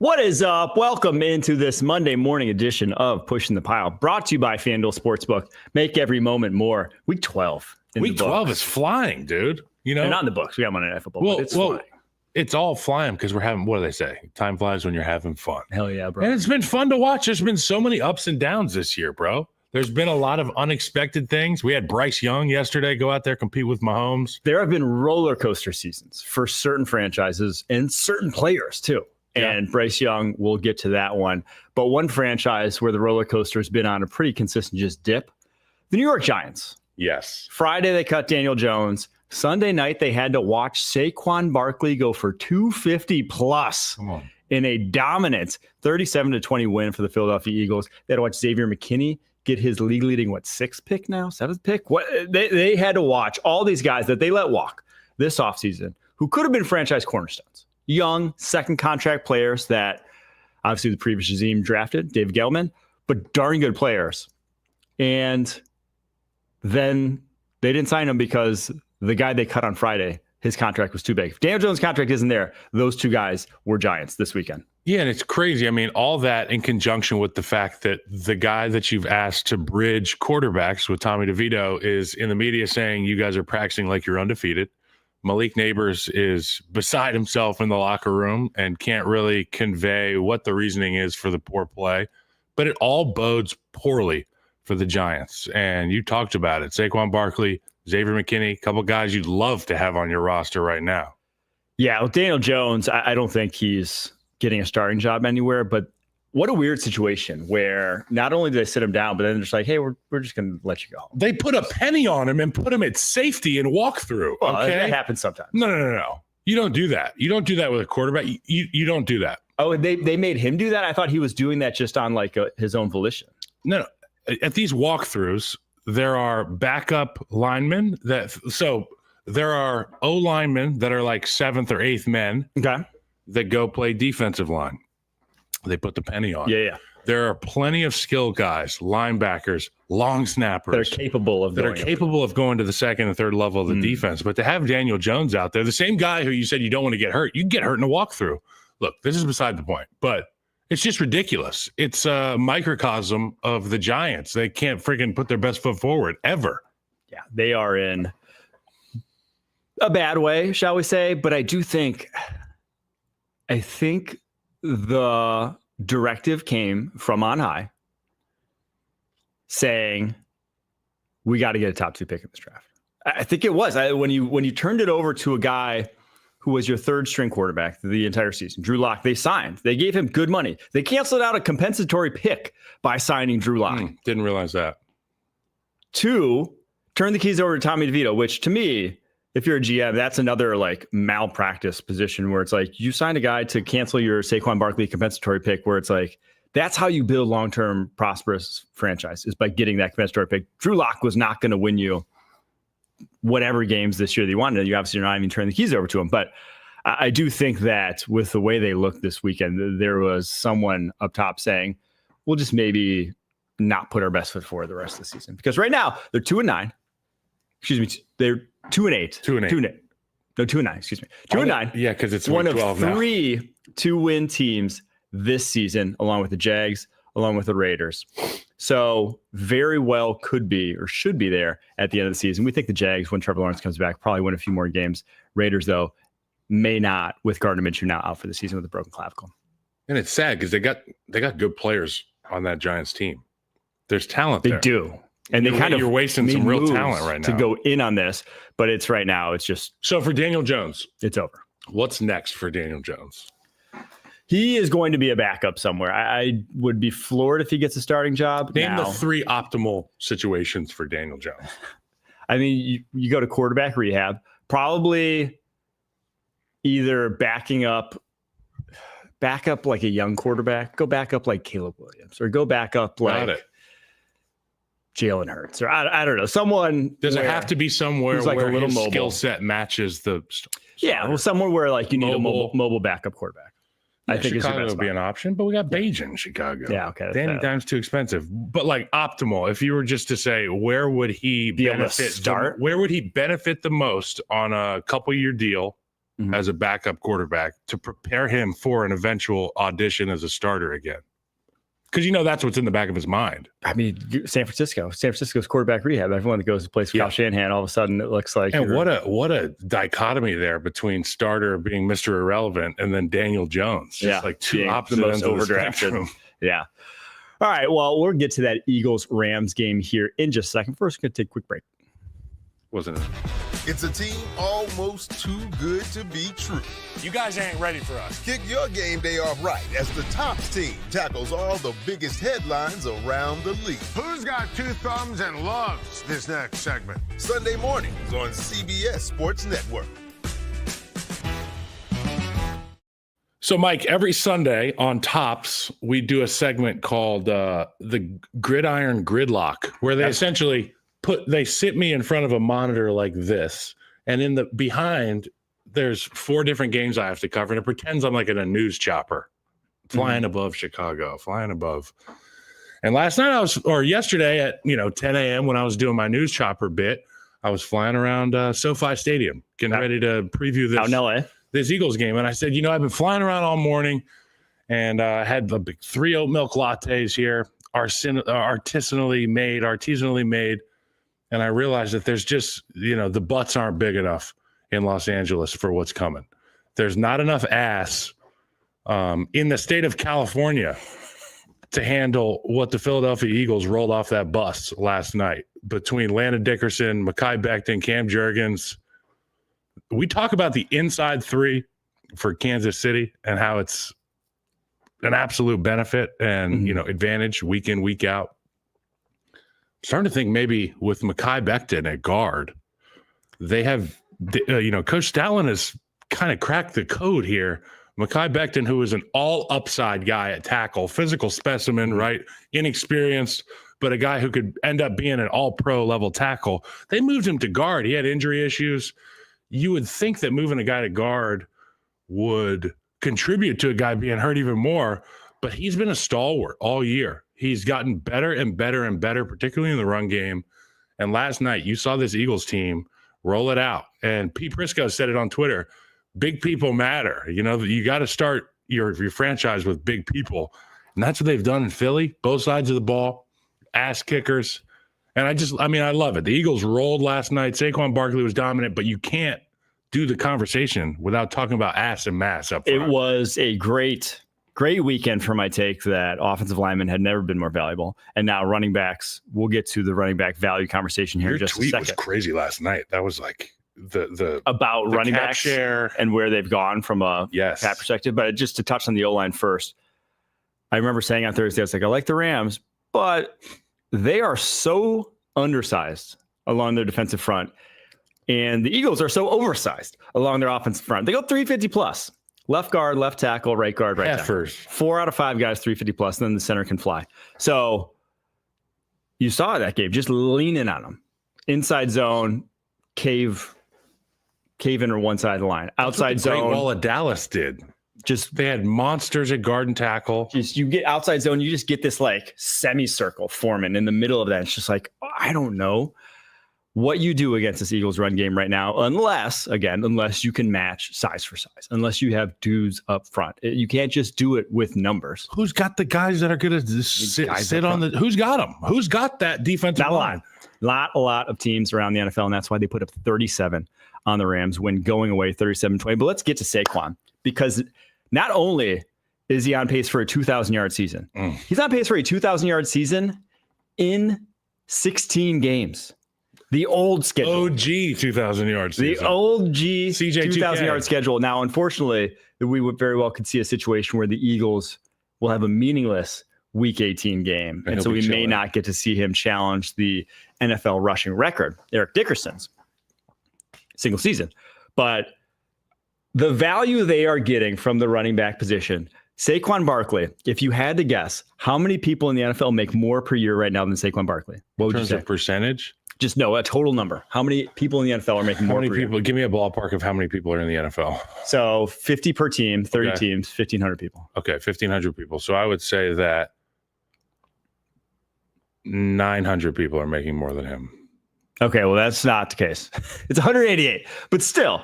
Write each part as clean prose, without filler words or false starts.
What is up? Welcome into this Monday morning edition of Pushing the Pile, brought to you by FanDuel Sportsbook. Make every moment more. Week 12. Week 12 is flying, dude. You know, and not in the books. We got Monday Night Football. But it's flying. It's all flying because we're having, what do they say? Time flies when you're having fun. Hell yeah, bro. And it's been fun to watch. There's been so many ups and downs this year, bro. There's been a lot of unexpected things. We had Bryce Young yesterday go out there, compete with Mahomes. There have been roller coaster seasons for certain franchises and certain players, too. Yeah. And Bryce Young, we'll get to that one. But one franchise where the roller coaster has been on a pretty consistent just dip, the New York Giants. Yes. Friday, they cut Daniel Jones. Sunday night, they had to watch Saquon Barkley go for 250 plus in a dominant 37-20 win for the Philadelphia Eagles. They had to watch Xavier McKinney get his league leading, seventh pick? They had to watch all these guys that they let walk this offseason who could have been franchise cornerstones. Young, second contract players that obviously the previous regime drafted, David Gettleman, but darn good players. And then they didn't sign him because the guy they cut on Friday, his contract was too big. If Daniel Jones' contract isn't there, those two guys were Giants this weekend. Yeah, and it's crazy. I mean, all that in conjunction with the fact that the guy that you've asked to bridge quarterbacks with Tommy DeVito is in the media saying you guys are practicing like you're undefeated. Malik Neighbors is beside himself in the locker room and can't really convey what the reasoning is for the poor play. But it all bodes poorly for the Giants. And you talked about it. Saquon Barkley, Xavier McKinney, a couple guys you'd love to have on your roster right now. Yeah, with Daniel Jones, I don't think he's getting a starting job anywhere. But what a weird situation where not only do they sit him down, but then they're just like, hey, we're just going to let you go. They put a penny on him and put him at safety and walk through. Well, that happens sometimes. No. You don't do that. You don't do that with a quarterback. You don't do that. Oh, they made him do that? I thought he was doing that just on his own volition. No. At these walkthroughs, there are backup linemen so there are O linemen that are like seventh or eighth men that go play defensive line. They put the penny on. Yeah. There are plenty of skill guys, linebackers, long snappers that are capable of going to the second and third level of the defense. But to have Daniel Jones out there, the same guy who you said you don't want to get hurt, you can get hurt in a walkthrough. Look, this is beside the point, but it's just ridiculous. It's a microcosm of the Giants. They can't freaking put their best foot forward ever. Yeah, they are in a bad way, shall we say? But I think the directive came from on high saying we got to get a top 2 pick in this draft. I think it was when you turned it over to a guy who was your third string quarterback the entire season, Drew Lock. They signed. They gave him good money. They canceled out a compensatory pick by signing Drew Lock. Didn't realize that. 2, turn the keys over to Tommy DeVito, which to me, if you're a GM, that's another malpractice position where it's like you signed a guy to cancel your Saquon Barkley compensatory pick, where it's like that's how you build long-term prosperous franchise is by getting that compensatory pick. Drew Lock was not going to win you whatever games this year that you wanted. You obviously are not even turning the keys over to him. But I do think that with the way they looked this weekend, there was someone up top saying, we'll just maybe not put our best foot forward the rest of the season. Because right now they're 2-9. Excuse me. They're 2-8. 2-8. No, 2-9. Excuse me. 2-9. Yeah, because it's one of 12 3 now. 2-win teams this season, along with the Jags, along with the Raiders. So very well could be or should be there at the end of the season. We think the Jags, when Trevor Lawrence comes back, probably win a few more games. Raiders, though, may not, with Gardner Minshew now out for the season with a broken clavicle. And it's sad because they got good players on that Giants team. There's talent there. They do. And you're wasting some real talent right now to go in on this, but it's right now. It's just so for Daniel Jones, it's over. What's next for Daniel Jones? He is going to be a backup somewhere. I would be floored if he gets a starting job. Name the 3 optimal situations for Daniel Jones. I mean, you go to quarterback rehab, probably either back up like a young quarterback, go back up like Caleb Williams, or go back up like Jalen Hurts, or I don't know, someone. Does it have to be somewhere like where a little his mobile skill set matches the? Yeah, well, somewhere where you need a mobile backup quarterback. I think Chicago would be an option, but we got Bajan in Chicago. Yeah, okay. Danny Dimes too expensive, but optimal. If you were just to say, where would he benefit? Where would he benefit the most on a couple-year deal as a backup quarterback to prepare him for an eventual audition as a starter again. Because that's what's in the back of his mind. I mean, San Francisco's quarterback rehab. Everyone that goes to play for Kyle Shanahan, all of a sudden it looks like. And what a dichotomy there between starter being Mr. Irrelevant and then Daniel Jones. Just like two opposite ends of the spectrum. Yeah. All right. Well, we'll get to that Eagles-Rams game here in just a second. First, we're going to take a quick break. Wasn't it? It's a team almost too good to be true. You guys ain't ready for us. Kick your game day off right as the top team tackles all the biggest headlines around the league. Who's got two thumbs and loves this next segment? Sunday mornings on CBS Sports Network. So, Mike, every Sunday on Tops, we do a segment called the Gridiron Gridlock, where they essentially they sit me in front of a monitor like this, and in the behind there's 4 different games I have to cover, and it pretends I'm like in a news chopper flying above Chicago, flying above. And yesterday at 10 a.m. when I was doing my news chopper bit, I was flying around SoFi Stadium getting ready to preview this out in LA. This Eagles game. And I said, I've been flying around all morning, and I had the big 3 oat milk lattes here, artisanally made. And I realized that there's just, the butts aren't big enough in Los Angeles for what's coming. There's not enough ass in the state of California to handle what the Philadelphia Eagles rolled off that bus last night between Landon Dickerson, Mekhi Becton, Cam Jurgens. We talk about the inside 3 for Kansas City and how it's an absolute benefit and, advantage week in, week out. Starting to think maybe with Mekhi Becton at guard, they have, Coach Stalin has kind of cracked the code here. Mekhi Becton, who is an all upside guy at tackle, physical specimen, right? Inexperienced, but a guy who could end up being an all pro level tackle. They moved him to guard. He had injury issues. You would think that moving a guy to guard would contribute to a guy being hurt even more, but he's been a stalwart all year. He's gotten better and better and better, particularly in the run game. And last night, you saw this Eagles team roll it out. And Pete Prisco said it on Twitter, big people matter. You got to start your franchise with big people. And that's what they've done in Philly, both sides of the ball, ass kickers. And I love it. The Eagles rolled last night. Saquon Barkley was dominant, but you can't do the conversation without talking about ass and mass up front. It was a great weekend for my take that offensive linemen had never been more valuable. And now running backs, we'll get to the running back value conversation here in just a second. Your tweet was crazy last night. That was like about running back share and where they've gone from a cap perspective. But just to touch on the O-line first, I remember saying on Thursday, I was like, I like the Rams, but they are so undersized along their defensive front. And the Eagles are so oversized along their offensive front. They go 350 plus. Left guard, left tackle, right guard, right tackle. 4 out of 5 guys, 350 plus, and then the center can fly. So you saw that game, just leaning on them. Inside zone, cave in or one side of the line. Outside zone. Great Wall of Dallas did. They had monsters at guard and tackle. You get outside zone, you just get this like semicircle forming in the middle of that. It's just like, I don't know what you do against this Eagles run game right now, unless you can match size for size, unless you have dudes up front. You can't just do it with numbers. Who's got the guys that are going to sit on the – who's got them? Who's got that defensive line? A lot of teams around the NFL, and that's why they put up 37 on the Rams when going away 37-20. But let's get to Saquon, because not only is he on pace for a 2,000-yard season, he's on pace for a 2,000-yard season in 16 games. The old schedule. OG 2,000-yard season. The old G CJ 2,000-yard schedule. Now, unfortunately, we would very well could see a situation where the Eagles will have a meaningless Week 18 game. And so we may not get to see him challenge the NFL rushing record, Eric Dickerson's single season. But the value they are getting from the running back position, Saquon Barkley, if you had to guess, how many people in the NFL make more per year right now than Saquon Barkley? What would you say? In terms of percentage? Just no, a total number. How many people in the NFL are making more? How many people? Give me a ballpark of how many people are in the NFL. So 50 per team, 30 teams, 1,500 people. Okay, 1,500 people. So I would say that 900 people are making more than him. Okay, well, that's not the case. It's 188. But still,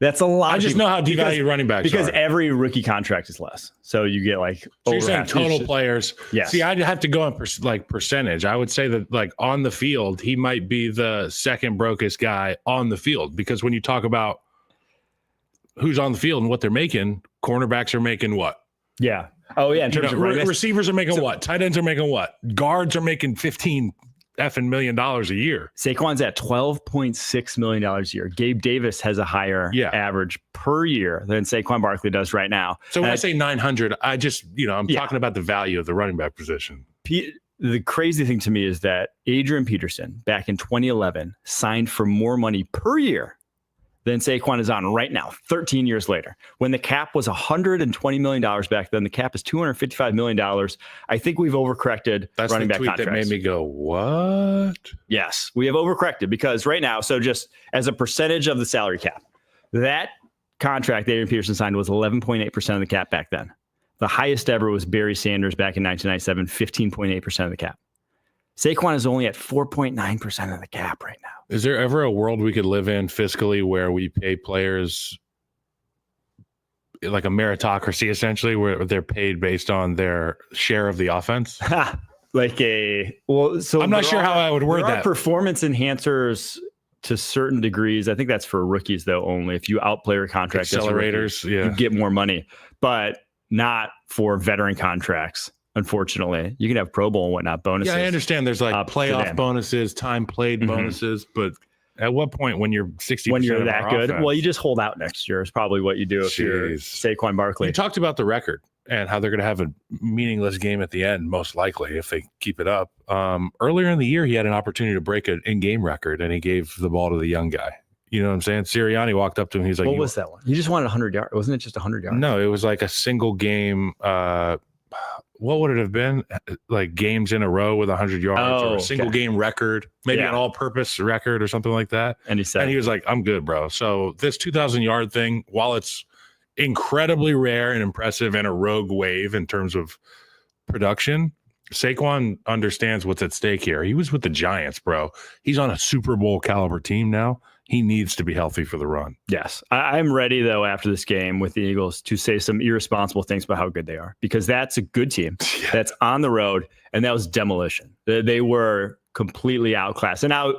That's a lot. I just know how devalued running backs because are. every rookie contract is less. So you get like so you're saying total players. Yes. See, I'd have to go on percentage. I would say that like on the field, he might be the second brokest guy on the field, because when you talk about who's on the field and what they're making, cornerbacks are making what? Yeah. Oh yeah. In terms of receivers are making what? Tight ends are making what? Guards are making $15 million a year. Saquon's at $12.6 million a year. Gabe Davis has a higher average per year than Saquon Barkley does right now. So when I say 900, I just, I'm talking about the value of the running back position. The crazy thing to me is that Adrian Peterson back in 2011 signed for more money per year than Saquon is on right now, 13 years later. When the cap was $120 million back then, the cap is $255 million. I think we've overcorrected running back contracts. That's the tweet that made me go, what? Yes, we have overcorrected because right now, so just as a percentage of the salary cap, that contract that Adrian Peterson signed was 11.8% of the cap back then. The highest ever was Barry Sanders back in 1997, 15.8% of the cap. Saquon is only at 4.9% of the cap right now. Is there ever a world we could live in fiscally where we pay players like a meritocracy, essentially, where they're paid based on their share of the offense? So I'm not sure how I would word that. Performance enhancers to certain degrees. I think that's for rookies though only. If you outplay your contract, accelerators, you get more money, but not for veteran contracts. Unfortunately, you can have Pro Bowl and whatnot bonuses. Yeah, I understand. There's like playoff bonuses, time played bonuses, but at what point when you're 60%, when you're that good, offense, well, you just hold out next year is probably what you do if you're Saquon Barkley. You talked about the record and how they're going to have a meaningless game at the end, most likely if they keep it up. Earlier in the year, he had an opportunity to break an in-game record, and he gave the ball to the young guy. You know what I'm saying? Sirianni walked up to him. He's like, "What was that one? You just wanted 100 yards, wasn't it? Just 100 yards? No, it was like a single game. What would it have been? Like games in a row with 100 yards or a single game record, maybe an all-purpose record or something like that. And he was like, I'm good, bro. So this 2,000-yard thing, while it's incredibly rare and impressive and a rogue wave in terms of production, Saquon understands what's at stake here. He was with the Giants, bro. He's on a Super Bowl caliber team now. He needs to be healthy for the run. Yes. I'm ready, though, after this game with the Eagles to say some irresponsible things about how good they are, because that's a good team that's on the road, and that was demolition. They were completely outclassed. And now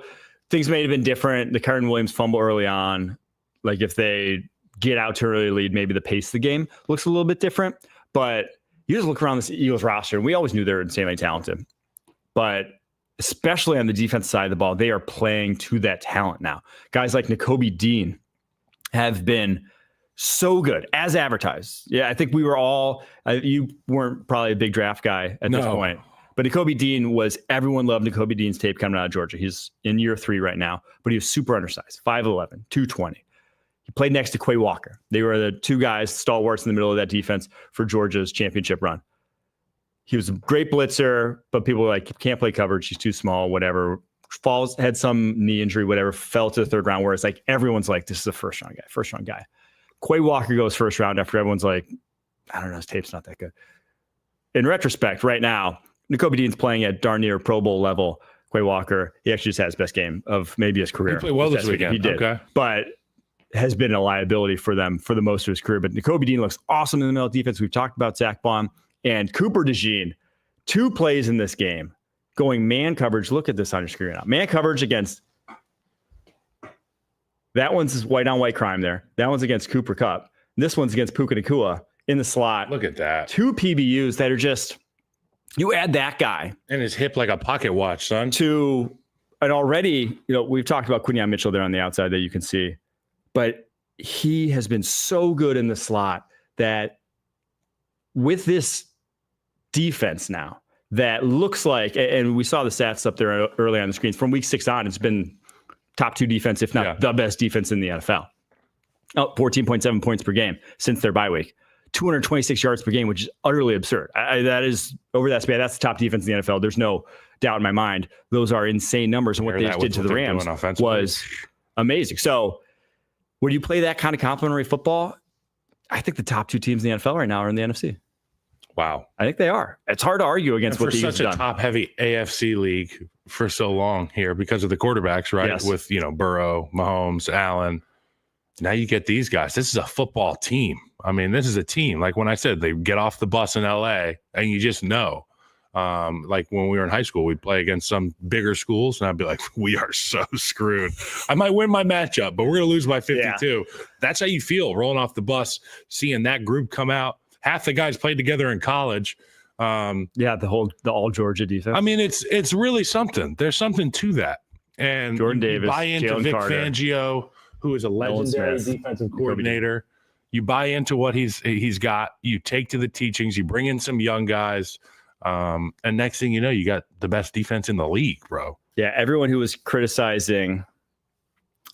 things may have been different. The Kyren Williams fumble early on, like if they get out to an early lead, maybe the pace of the game looks a little bit different. But you just look around this Eagles roster, and we always knew they were insanely talented. But especially on the defense side of the ball, they are playing to that talent now. Guys like Nakobe Dean have been so good, as advertised. Yeah, I think we were all, you weren't probably a big draft guy at this point, but Nakobe Dean everyone loved Nakobe Dean's tape coming out of Georgia. He's in year 3 right now, but he was super undersized, 5'11", 220. He played next to Quay Walker. They were the two guys, stalwarts in the middle of that defense for Georgia's championship run. He was a great blitzer, but people were like, can't play coverage. He's too small, whatever. Had some knee injury, whatever, fell to the 3rd round, where it's like, everyone's like, this is a first round guy. Quay Walker goes 1st round after everyone's like, I don't know, his tape's not that good. In retrospect, right now, Nakobe Dean's playing at darn near Pro Bowl level. Quay Walker, he actually just had his best game of maybe his career. He played well this weekend. He did. Okay. But has been a liability for them for the most of his career. But Nakobe Dean looks awesome in the middle of defense. We've talked about Zach Baum. And Cooper DeJean, 2 plays in this game, going man coverage. Look at this on your screen now. Man coverage against, that one's white on white crime there. That one's against Cooper Kupp. This one's against Puka Nacua in the slot. Look at that. 2 PBUs that are just, you add that guy. And his hip like a pocket watch, son. To an already, we've talked about Quinyon Mitchell there on the outside that you can see, but he has been so good in the slot that with this defense now that looks like, and we saw the stats up there early on the screens, from week 6 on, it's been top 2 defense, if not the best defense in the NFL. 14.7 points per game since their bye week, 226 yards per game, which is utterly absurd. That is over that span. That's the top defense in the NFL. There's no doubt in my mind. Those are insane numbers. And what they just did to the Rams was amazing. So when you play that kind of complimentary football, I think the top 2 teams in the NFL right now are in the NFC. Wow. I think they are. It's hard to argue against what the Eagles have done. For such a top-heavy AFC league for so long here because of the quarterbacks, right? Yes. With, Burrow, Mahomes, Allen. Now you get these guys. This is a football team. I mean, this is a team. Like when I said they get off the bus in LA and you just know. Like when we were in high school, we'd play against some bigger schools and I'd be like, we are so screwed. I might win my matchup, but we're going to lose by 52. Yeah. That's how you feel rolling off the bus, seeing that group come out. Half the guys played together in college. The all Georgia defense. I mean, it's really something. There's something to that. And Jordan Davis, buy into Jalen Vic Carter, Fangio, who is a legendary defensive coordinator. You buy into what he's got. You take to the teachings. You bring in some young guys. And next thing you know, you got the best defense in the league, bro. Yeah, everyone who was criticizing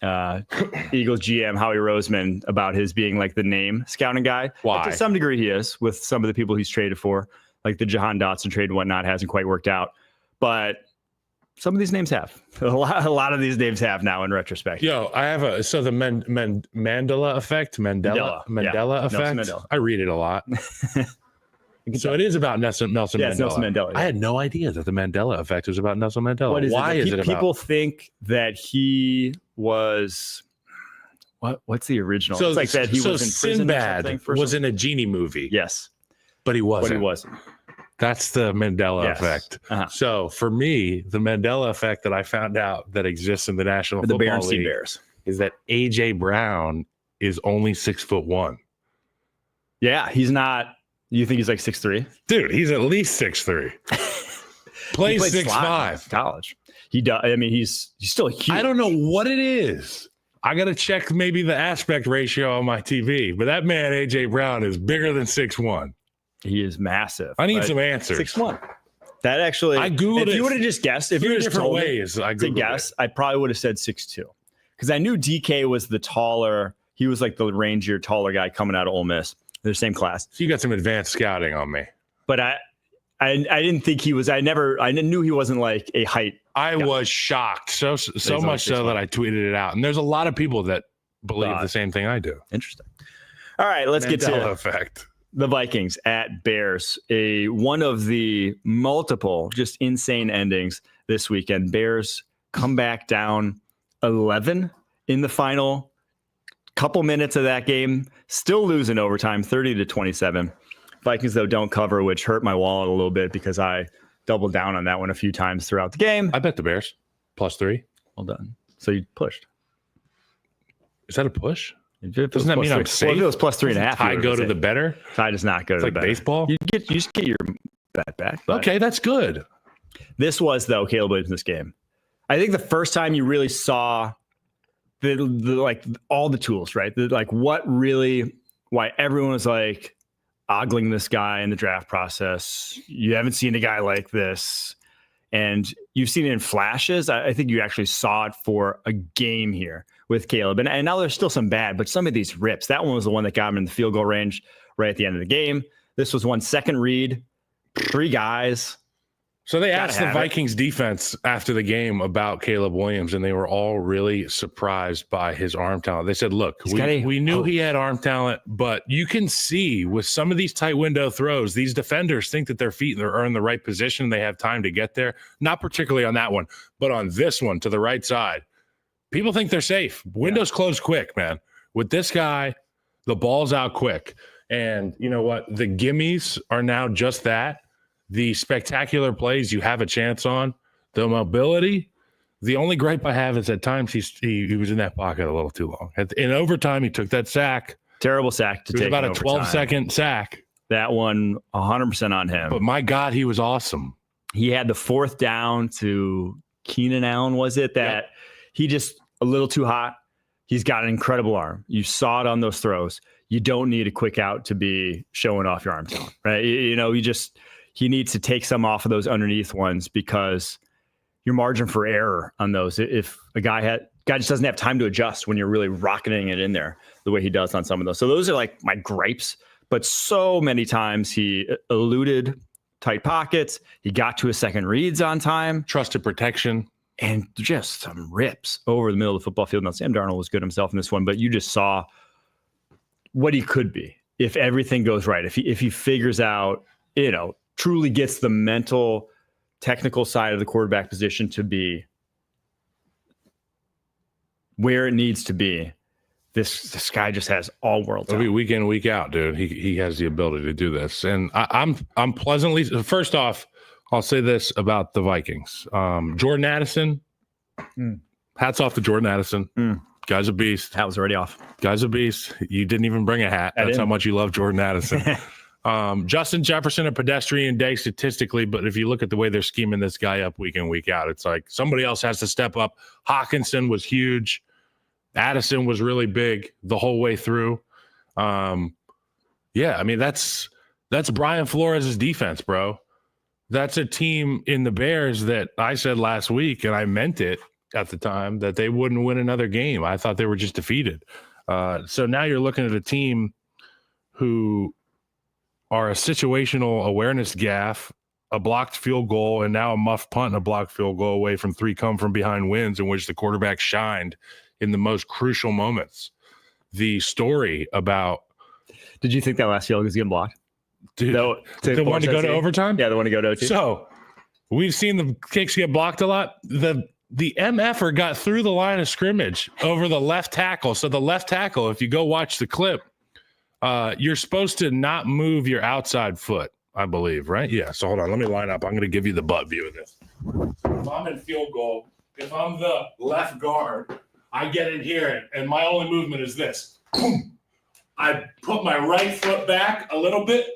Eagles GM Howie Roseman about his being like the name scouting guy. Why? To some degree he is, with some of the people he's traded for, like the Jahan Dotson trade and whatnot hasn't quite worked out. But some of these names have. A lot of these names have now in retrospect. Yo, I have the Mandela effect. Mandela effect. Mandela. I read it a lot. So it is about Nelson Mandela. It's Nelson Mandela. Yeah. I had no idea that the Mandela effect was about Nelson Mandela. Why is it about? People think that he was what's the original? So it's like that he was in prison. Sinbad was in a genie movie. Yes, but he wasn't. Wasn't. That's the Mandela effect. Uh-huh. So for me, the Mandela effect that I found out that exists in the National Football League Bears is that AJ Brown is only 6'1". Yeah, he's not. You think he's like 6'3"? Dude, he's at least 6'3". Plays 6'5". College. He does. I mean, he's still huge. I don't know what it is. I got to check maybe the aspect ratio on my TV, but that man, AJ Brown, is bigger than 6'1". He is massive. I need some answers. 6'1". That actually, I Googled it. If you would have just guessed, if you just different ways, I to guess, I probably would have said 6'2", because I knew DK was the taller. He was like the rangier, taller guy coming out of Ole Miss. They're the same class. So you got some advanced scouting on me. But I didn't think he was. I knew he wasn't like a height. I was shocked so much so that I tweeted it out. And there's a lot of people that believe the same thing I do. Interesting. All right, let's get to effect. The Vikings at Bears. One of the multiple just insane endings this weekend. Bears come back down 11 in the final couple minutes of that game, still losing overtime, 30-27. Vikings, though, don't cover, which hurt my wallet a little bit because I doubled down on that one a few times throughout the game. I bet the Bears +3. Well done. So you pushed. Is that a push? Doesn't that mean I'm safe? Well, if it was +3.5. Tie go to the better? Tie does not go to the better. Like baseball? You just get your bet back. Okay, that's good. This was, though, Caleb Williams' game. I think the first time you really saw the like all the tools, right? Why everyone was like ogling this guy in the draft process. You haven't seen a guy like this, and you've seen it in flashes. I think you actually saw it for a game here with Caleb, and now there's still some bad, but some of these rips. That one was the one that got him in the field goal range right at the end of the game. This was 1 second read, 3 guys. So they asked the Vikings defense after the game about Caleb Williams, and they were all really surprised by his arm talent. They said, look, we knew he had arm talent, but you can see with some of these tight window throws, these defenders think that their feet are in the right position. They have time to get there. Not particularly on that one, but on this one to the right side. People think they're safe. Windows close quick, man. With this guy, the ball's out quick. And you know what? The gimmies are now just that. The spectacular plays you have a chance on, the mobility. The only gripe I have is at times he was in that pocket a little too long. In overtime, he took that sack. Terrible sack to take. It was about a 12-second sack. That one, 100% on him. But my God, he was awesome. He had the 4th down to Keenan Allen, was it? That he just a little too hot. He's got an incredible arm. You saw it on those throws. You don't need a quick out to be showing off your arm talent, right? He needs to take some off of those underneath ones because your margin for error on those, if a guy just doesn't have time to adjust when you're really rocketing it in there the way he does on some of those. So those are like my gripes, but so many times he eluded tight pockets. He got to his second reads on time. Trusted protection. And just some rips over the middle of the football field. Now, Sam Darnold was good himself in this one, but you just saw what he could be if everything goes right. If he figures out, truly gets the mental, technical side of the quarterback position to be where it needs to be, This guy just has all world It'll be talent. week in, week out, dude. He has the ability to do this. And I'm pleasantly, first off, I'll say this about the Vikings. Jordan Addison, hats off to Jordan Addison. Guy's a beast. Hat was already off. Guy's a beast. You didn't even bring a hat. That's how much you love Jordan Addison. Justin Jefferson, a pedestrian day statistically, but if you look at the way they're scheming this guy up week in, week out, it's like somebody else has to step up. Hawkinson was huge. Addison was really big the whole way through. Yeah, I mean, that's Brian Flores' defense, bro. That's a team in the Bears that I said last week, and I meant it at the time, that they wouldn't win another game. I thought they were just defeated. So now you're looking at a team who are a situational awareness gaff, a blocked field goal, and now a muff punt and a blocked field goal away from 3 come-from-behind wins in which the quarterback shined in the most crucial moments. The story about... Did you think that last field goal was getting blocked? Dude, the one to go to overtime? Yeah, the one to go to OT. So we've seen the kicks get blocked a lot. The MFer got through the line of scrimmage over the left tackle. So the left tackle, if you go watch the clip, you're supposed to not move your outside foot, I believe, right? Yeah. So hold on. Let me line up. I'm going to give you the butt view of this. If I'm in field goal, if I'm the left guard, I get in here and my only movement is this. I put my right foot back a little bit.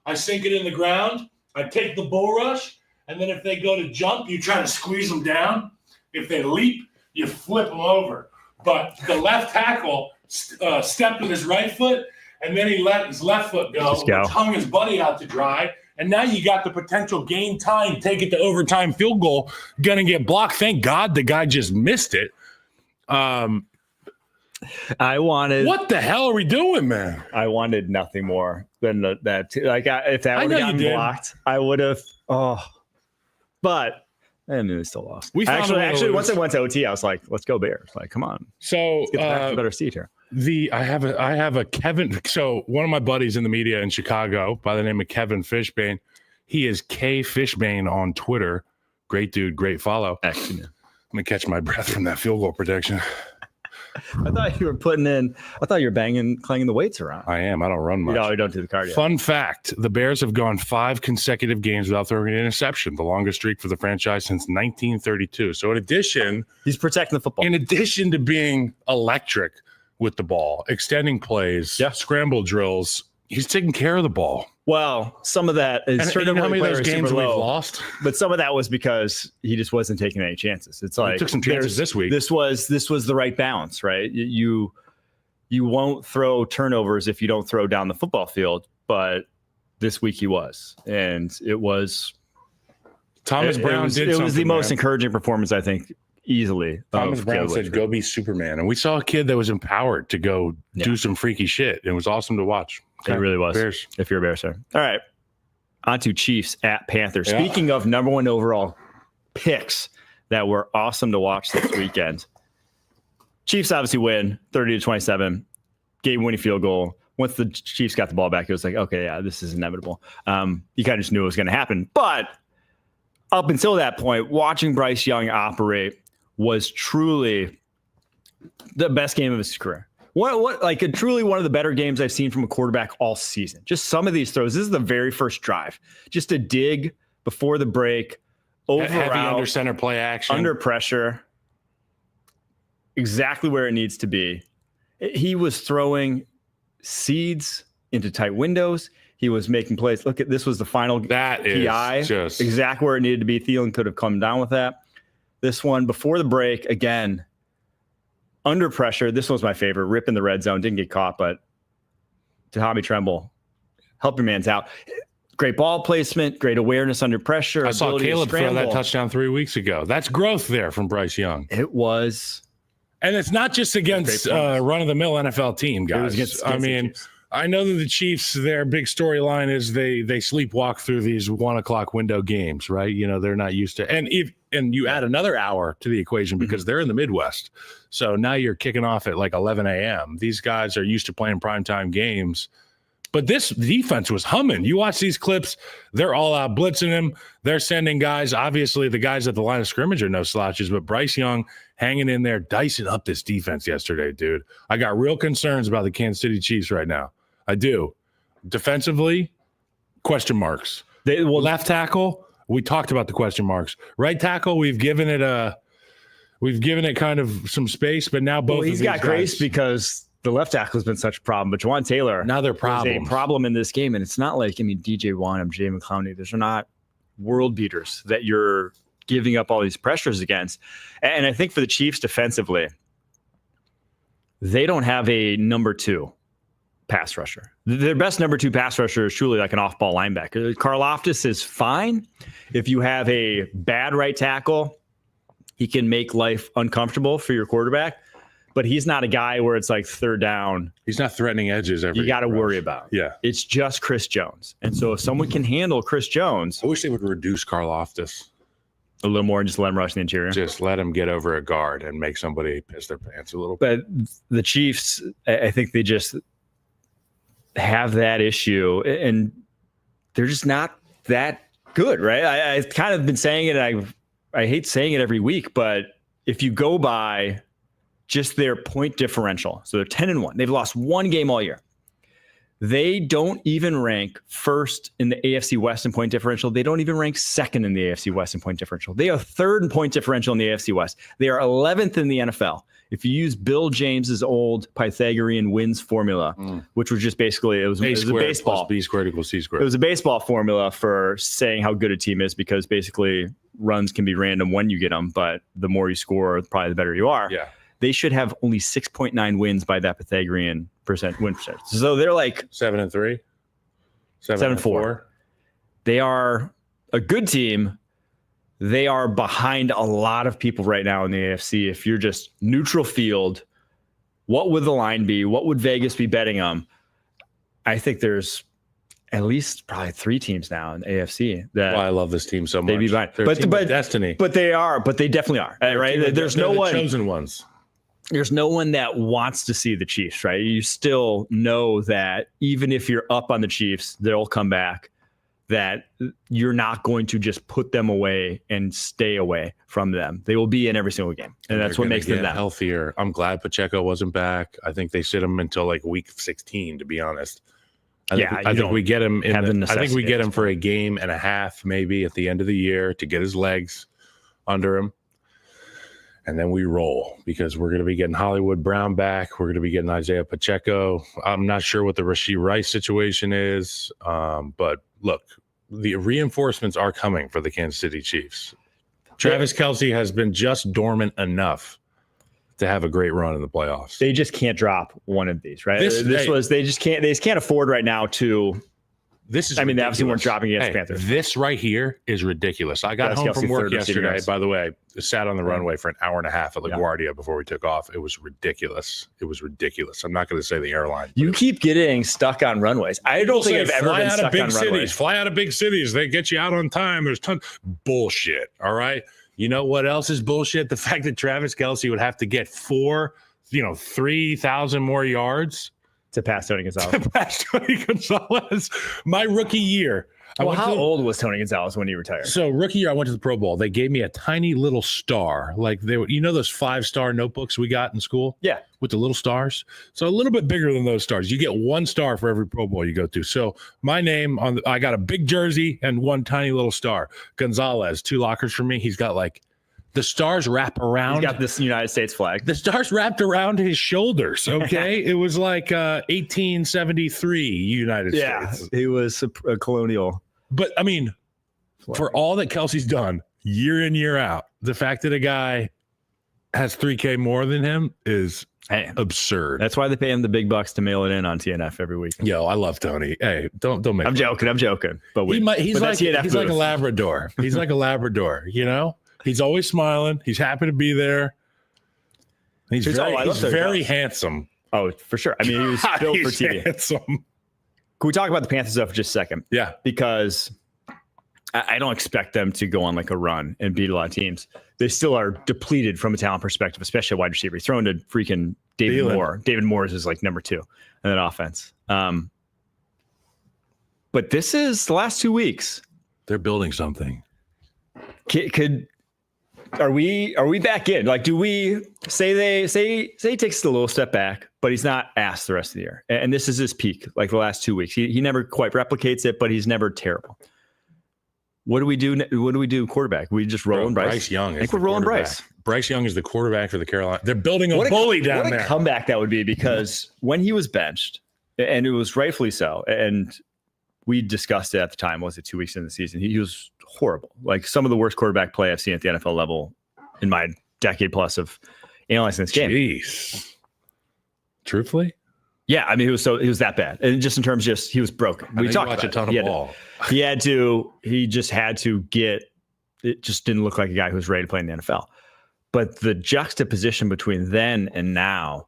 I sink it in the ground. I take the bull rush. And then if they go to jump, you try to squeeze them down. If they leap, you flip them over. But the left tackle stepped with his right foot, and then he let his left foot go, which hung his buddy out to dry. And now you got the potential gain time, take it to overtime field goal, going to get blocked. Thank God the guy just missed it. I wanted. What the hell are we doing, man? I wanted nothing more than that. Like, if that would have gotten blocked, I would have. Oh, but I mean, we still lost. Actually, once it went to OT, I was like, "Let's go Bears!" Like, come on. So let's get back to a better seat here. I have a Kevin. So one of my buddies in the media in Chicago by the name of Kevin Fishbane. He is K Fishbane on Twitter. Great dude, great follow. Excellent. I'm gonna catch my breath from that field goal protection. I thought you were clanging the weights around. I am. I don't run much. You don't do the cardio. Fun fact, the Bears have gone 5 consecutive games without throwing an interception, the longest streak for the franchise since 1932. So in addition... He's protecting the football. In addition to being electric with the ball, extending plays, scramble drills, he's taking care of the ball. Well, some of that is certainly how many of those games we've lost. But some of that was because he just wasn't taking any chances. It's like he took some chances this week. This was the right balance, right? You won't throw turnovers if you don't throw down the football field, but this week he was, and it was. Thomas Brown did. It was the most encouraging performance, I think, easily. Thomas Brown said, "Go be Superman," and we saw a kid that was empowered to go do some freaky shit. It was awesome to watch. It really was. Bears. If you're a Bears fan. All right. On to Chiefs at Panthers. Yeah. Speaking of number 1 overall picks that were awesome to watch this weekend. Chiefs obviously win 30-27. Game-winning field goal. Once the Chiefs got the ball back, it was like, okay, yeah, this is inevitable. You kind of just knew it was going to happen. But up until that point, watching Bryce Young operate was truly the best game of his career. Truly one of the better games I've seen from a quarterback all season. Just some of these throws. This is the very first drive. Just a dig before the break, over heavy under center play action, under pressure, exactly where it needs to be. He was throwing seeds into tight windows. He was making plays. Look at this was the final PI, is just exactly where it needed to be. Thielen could have come down with that. This one before the break again. Under pressure, this was my favorite. Rip in the red zone, didn't get caught, but Tommy Tremble, help your man's out. Great ball placement, great awareness under pressure. I saw Caleb throw that touchdown 3 weeks ago. That's growth there from Bryce Young. It was. And it's not just against run-of-the-mill NFL team, guys. Against I know that the Chiefs, their big storyline is they sleepwalk through these 1 o'clock window games, right? You know, they're not used to. And you add another hour to the equation because they're in the Midwest. So now you're kicking off at like 11 a.m. These guys are used to playing primetime games. But this defense was humming. You watch these clips, they're all out blitzing him. They're sending guys. Obviously, the guys at the line of scrimmage are no slouches, but Bryce Young hanging in there, dicing up this defense yesterday, dude. I got real concerns about the Kansas City Chiefs right now. I do. Defensively, question marks. Left tackle, we talked about the question marks. Right tackle, we've given it kind of some space, but now both. Well, he's got grace because the left tackle has been such a problem. But Juwan Taylor, another problem. A problem in this game, and it's not like DJ Wonnum, Jay McClowney. Those are not world beaters that you're giving up all these pressures against. And I think for the Chiefs defensively, they don't have a number 2 pass rusher. Their best number 2 pass rusher is truly like an off-ball linebacker. Karlaftis is fine. If you have a bad right tackle, he can make life uncomfortable for your quarterback, but he's not a guy where it's like third down. He's not threatening edges you got to worry about. Yeah. It's just Chris Jones. And so if someone can handle Chris Jones. I wish they would reduce Karlaftis a little more and just let him rush the interior. Just let him get over a guard and make somebody piss their pants a little bit. But the Chiefs, I think they just have that issue, and they're just not that good, right? I've kind of been saying it, and I hate saying it every week, but if you go by just their point differential, so they're 10-1. They've lost one game all year. They don't even rank first in the AFC West in point differential. They don't even rank second in the AFC West in point differential. They are third in point differential in the AFC West. They are 11th in the NFL. If you use Bill James's old Pythagorean wins formula, which was just basically, it was a baseball. B squared equals C squared. It was a baseball formula for saying how good a team is, because basically runs can be random when you get them, but the more you score, probably the better you are. Yeah. They should have only 6.9 wins by that Pythagorean win percentage. So they're like 7-3, 7-4. They are a good team. They are behind a lot of people right now in the AFC. If you're just neutral field, what would the line be? What would Vegas be betting them? I think there's at least probably 3 teams now in the AFC that I love this team so much. They'd be behind. But destiny. But they definitely are. Right? There's no one. Chosen ones. There's no one that wants to see the Chiefs, right? You still know that even if you're up on the Chiefs, they'll come back, that you're not going to just put them away and stay away from them. They will be in every single game. And that's what makes them that healthier. I'm glad Pacheco wasn't back. I think they sit him until like week 16, to be honest. I think we get him I think we get him for a game and a half, maybe at the end of the year, to get his legs under him. And then we roll, because we're going to be getting Hollywood Brown back. We're going to be getting Isaiah Pacheco. I'm not sure what the Rashee Rice situation is. But look, the reinforcements are coming for the Kansas City Chiefs. Travis Kelce has been just dormant enough to have a great run in the playoffs. They just can't drop one of these, right? They just can't afford right now to. They obviously weren't dropping against Panthers. This right here is ridiculous. I got home from work yesterday. By the way, sat on the runway for an hour and a half at LaGuardia before we took off. It was ridiculous. I'm not going to say the airline. You keep getting stuck on runways. I don't think I've ever been stuck on runways. Fly out of big cities. They get you out on time. There's tons bullshit. All right. You know what else is bullshit? The fact that Travis Kelce would have to get 3,000 more yards to pass Tony Gonzalez. My rookie year. How old was Tony Gonzalez when he retired? So rookie year, I went to the Pro Bowl. They gave me a tiny little star. Like those 5-star notebooks we got in school? Yeah. With the little stars. So a little bit bigger than those stars. You get 1 star for every Pro Bowl you go to. So my name I got a big jersey and 1 tiny little star. Gonzalez, 2 lockers for me. He's got like the stars wrap around. He's got this United States flag. The stars wrapped around his shoulders. Okay. It was like 1873 United States. Yeah. He was a colonial. But I mean, for all that Kelce's done year in, year out, the fact that a guy has $3K more than him is absurd. That's why they pay him the big bucks to mail it in on TNF every week. Yo, I love Tony. Hey, don't make. I'm joking. But he's like a Labrador. He's like a Labrador. You know. He's always smiling. He's happy to be there. He's very handsome. Oh, for sure. I mean, he was built for TV. Handsome. Can we talk about the Panthers though for just a second? Yeah. Because I don't expect them to go on like a run and beat a lot of teams. They still are depleted from a talent perspective, especially wide receiver. He's thrown to freaking David Moore. David Moore is like number 2 in that offense. But this is the last 2 weeks. They're building something. Could Are we back in? Like, do we say he takes a little step back, but he's not asked the rest of the year? And this is his peak, like the last 2 weeks. He never quite replicates it, but he's never terrible. What do we do? What do we do? Quarterback? We just rolling Bryce Young. I think we're rolling Bryce. Bryce Young is the quarterback for the Carolina. They're building a bully down there. What a comeback that would be, because when he was benched, and it was rightfully so, and we discussed it at the time, was it 2 weeks into the season? He was horrible. Like some of the worst quarterback play I've seen at the NFL level in my decade plus of analyzing this game. Jeez. Truthfully? Yeah, I mean, he was that bad. And just in terms of he was broken. We talked about a ton of ball. He just had to get, it just didn't look like a guy who was ready to play in the NFL. But the juxtaposition between then and now,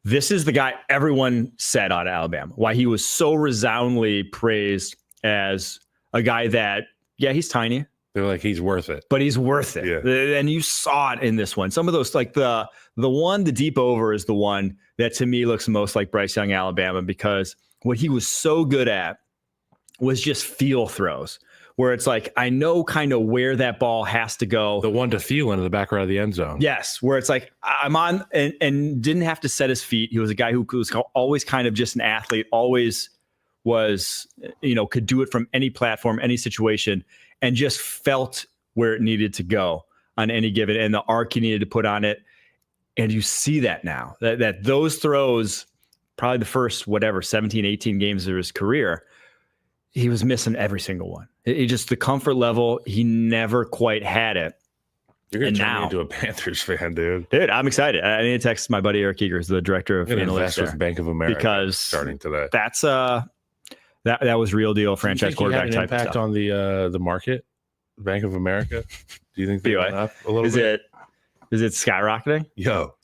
this is the guy everyone said out of Alabama, why he was so resoundingly praised as a guy that, yeah, he's tiny. They're like, he's worth it. But he's worth it. Yeah. And you saw it in this one. Some of those, like the deep over is the one that to me looks most like Bryce Young, Alabama, because what he was so good at was just feel throws, where it's like, I know kind of where that ball has to go. The one to Thielen in the back right of the end zone. Yes, where it's like, I'm on, and didn't have to set his feet. He was a guy who was always kind of just an athlete, always was, could do it from any platform, any situation, and just felt where it needed to go on any given, and the arc he needed to put on it. And you see that now, that those throws, probably the first, 17, 18 games of his career, he was missing every single one. He just, the comfort level, he never quite had it. You're going to turn me into a Panthers fan, dude. Dude, I'm excited. I need to text my buddy Eric Eagers, the director of analytics with Bank of America, because starting today. That's that was real deal franchise quarterback type impact stuff. On the market, Bank of America. Do you think they went up a little bit? Is it skyrocketing? Yo,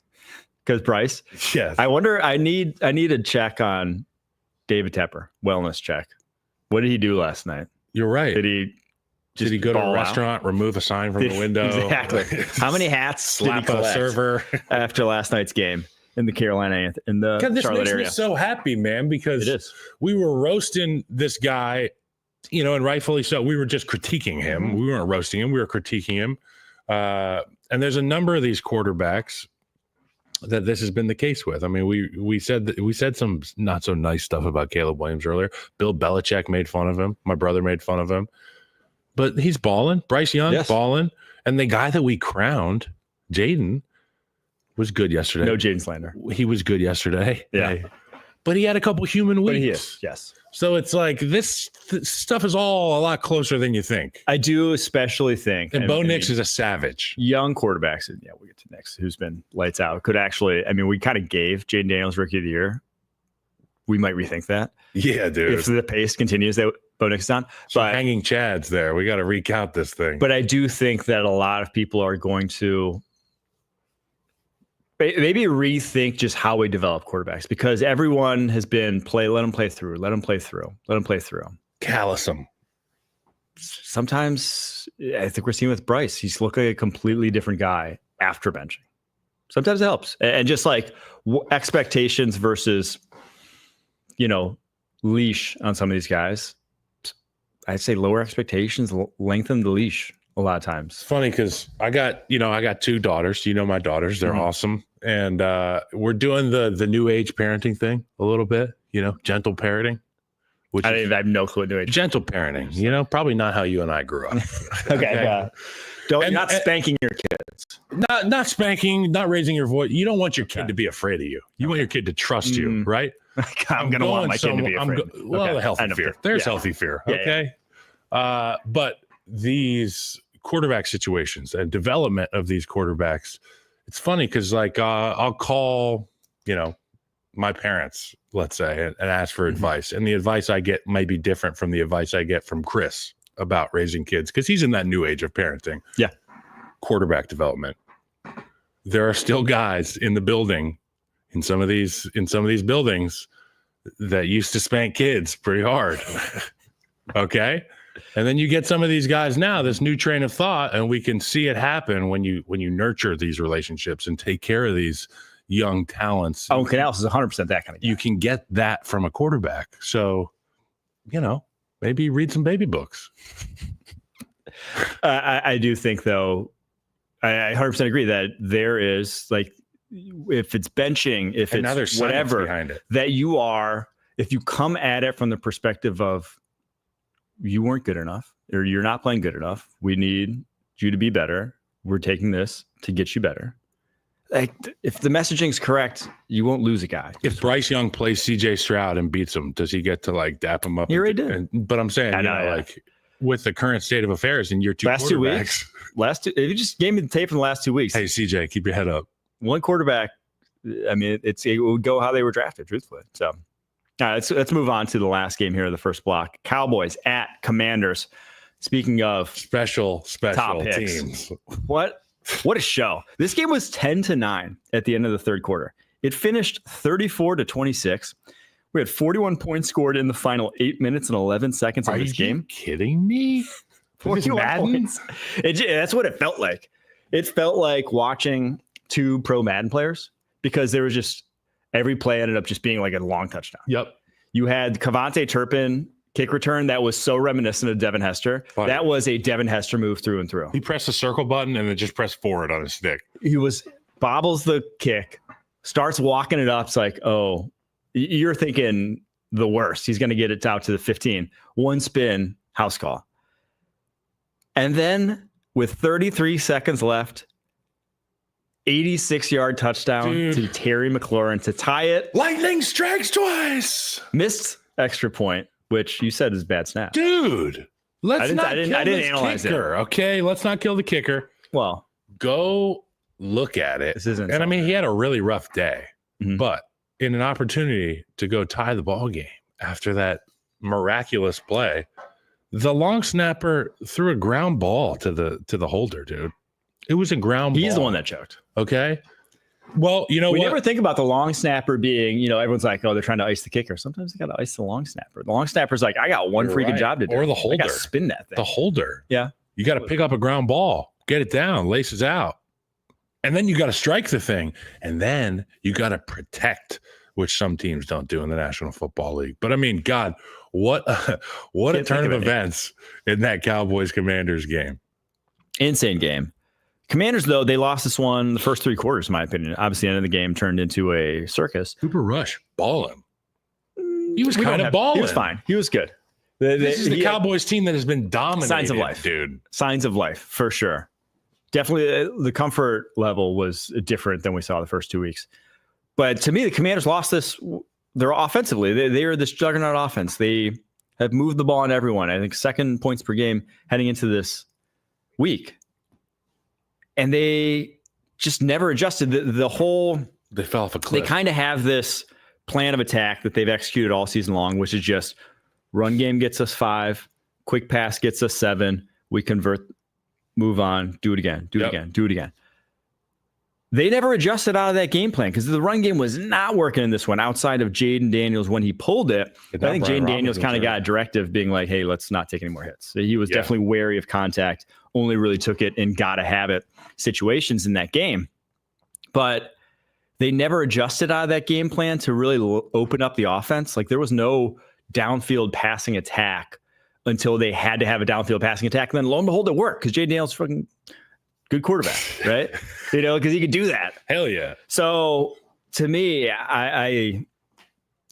because Bryce. Yes. I wonder. I need a check on David Tepper, wellness check. What did he do last night? You're right. Did he go to a restaurant, remove a sign from the window? Exactly. How many hats slap did he a server after last night's game in the Carolina, in the God, this Charlotte makes area? Me so happy, man, because we were roasting this guy, and rightfully so. We were just critiquing him. Mm-hmm. We weren't roasting him. We were critiquing him. And there's a number of these quarterbacks that this has been the case with. I mean, we said some not so nice stuff about Caleb Williams earlier. Bill Belichick made fun of him. My brother made fun of him. But he's balling. Bryce Young balling. And the guy that we crowned, Jaden, was good yesterday. No Jaden slander. He was good yesterday. Yeah. But he had a couple human weeks. But he is, yes. So it's like this stuff is all a lot closer than you think. I do especially think. And Bo Nix is a savage. Young quarterbacks, and we'll get to Nix, who's been lights out, could actually, we kind of gave Jaden Daniels Rookie of the Year. We might rethink that. Yeah, dude. If the pace continues that Bo Nix is on. But hanging chads there. We got to recount this thing. But I do think that a lot of people are going to maybe rethink just how we develop quarterbacks, because everyone has been let them play through. Callous them. Sometimes I think we're seeing with Bryce, he's looking like a completely different guy after benching. Sometimes it helps. And just like expectations versus, leash on some of these guys, I'd say lower expectations, lengthen the leash a lot of times. It's funny because I got 2 daughters. My daughters, they're awesome. And we're doing the new age parenting thing a little bit, gentle parenting. Which I have no clue what new age. Gentle parenting, probably not how you and I grew up. Okay. Not spanking your kids. Not spanking, not raising your voice. You don't want your kid to be afraid of you. You want your kid to trust you, right? I'm going to want my kid to be afraid. The healthy fear. There's healthy fear. Okay. But these quarterback situations and development of these quarterbacks, it's funny because I'll call, my parents, let's say, and ask for advice. And the advice I get might be different from the advice I get from Chris about raising kids, because he's in that new age of parenting. Yeah. Quarterback development. There are still guys in the building, in some of these buildings, that used to spank kids pretty hard. Okay. And then you get some of these guys now, this new train of thought, and we can see it happen when you nurture these relationships and take care of these young talents. Oh, Canales is 100% that kind of guy. You can get that from a quarterback. So, maybe read some baby books. I do think, though, I 100% agree that there is like, if it's benching, if it's whatever behind it, that you are, if you come at it from the perspective of you weren't good enough or you're not playing good enough, we need you to be better. We're taking this to get you better. Like, if the messaging's correct, you won't lose a guy. If Bryce Young plays CJ Stroud and beats him, does he get to like dap him up? He already did. But I'm saying, like with the current state of affairs in your last 2 weeks, if you just gave me the tape from the last 2 weeks. Hey, CJ, keep your head up. One quarterback. I mean, it would go how they were drafted, truthfully. So, all right, let's move on to the last game here of the first block. Cowboys at Commanders. Speaking of special top teams, what a show! This game was 10-9 at the end of the third quarter. It finished 34-26. We had 41 points scored in the final 8 minutes and 11 seconds of this game. Are you kidding me? 41 points. That's what it felt like. It felt like watching two pro Madden players, because there was just every play ended up just being like a long touchdown. Yep. You had Kavontae Turpin kick return that was so reminiscent of Devin Hester. Funny. That was a Devin Hester move through and through. He pressed the circle button and then just pressed forward on his stick. He bobbles the kick, starts walking it up. It's like, oh, you're thinking the worst. He's going to get it out to the 15. One spin, house call. And then with 33 seconds left, 86-yard touchdown to Terry McLaurin to tie it. Lightning strikes twice. Missed extra point, which you said is bad snap. Dude, I didn't analyze kicker, it. Okay, let's not kill the kicker. Well, go look at it. This isn't. And I mean, he had a really rough day, but in an opportunity to go tie the ball game after that miraculous play, the long snapper threw a ground ball to the holder, dude. It was a ground ball. He's the one that choked. Okay. Well, you know we what? never think about the long snapper being, everyone's like, oh, they're trying to ice the kicker. Sometimes they got to ice the long snapper. The long snapper's like, I got one freaking job to do. Or the holder. I got to spin that thing. The holder. Yeah. You got to pick up a ground ball, get it down, laces out. And then you got to strike the thing. And then you got to protect, which some teams don't do in the National Football League. But I mean, God, what a turn of events in that Cowboys Commanders game. Insane game. Commanders, though, they lost this one the first three quarters, in my opinion. Obviously, the end of the game turned into a circus. Cooper Rush, balling. He was kind of balling. He was fine. He was good. This is the Cowboys team that has been dominated. Signs of life, dude. Signs of life, for sure. Definitely, the comfort level was different than we saw the first 2 weeks. But to me, the Commanders lost this. They're offensively. They are this juggernaut offense. They have moved the ball on everyone. I think second points per game heading into this week. And they just never adjusted the whole. They fell off a cliff. They kind of have this plan of attack that they've executed all season long, which is just run game gets us 5, quick pass gets us 7. We convert, move on, do it again, do it again. They never adjusted out of that game plan because the run game was not working in this one outside of Jaden Daniels when he pulled it. I think Jaden Daniels kind of got a directive being like, hey, let's not take any more hits. So he was definitely wary of contact, only really took it in gotta have it situations in that game. But they never adjusted out of that game plan to really open up the offense. Like there was no downfield passing attack until they had to have a downfield passing attack. And then lo and behold, it worked because Jaden Daniels fucking good quarterback, right? Because he could do that. Hell yeah. So to me, I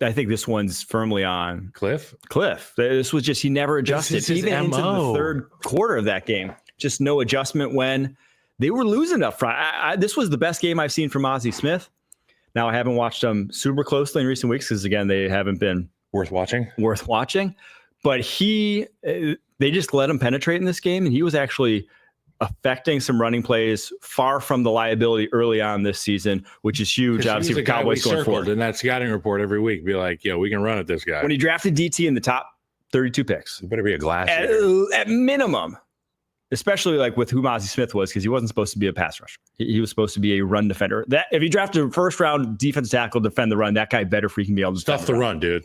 think this one's firmly on Cliff. This was just, he never adjusted. Even into the third quarter of that game, just no adjustment when they were losing up front. This was the best game I've seen from Ozzie Smith. Now, I haven't watched them super closely in recent weeks because, again, they haven't been worth watching. But they just let him penetrate in this game, and he was actually affecting some running plays far from the liability early on this season, which is huge, obviously, for Cowboys going forward. In that scouting report every week, be like, yeah, we can run at this guy. When he drafted DT in the top 32 picks. It better be a glass at minimum, especially like with who Ozzie Smith was, because he wasn't supposed to be a pass rusher. He was supposed to be a run defender. That if you drafted a first-round defensive tackle, defend the run, that guy better freaking be able to stuff the run, dude.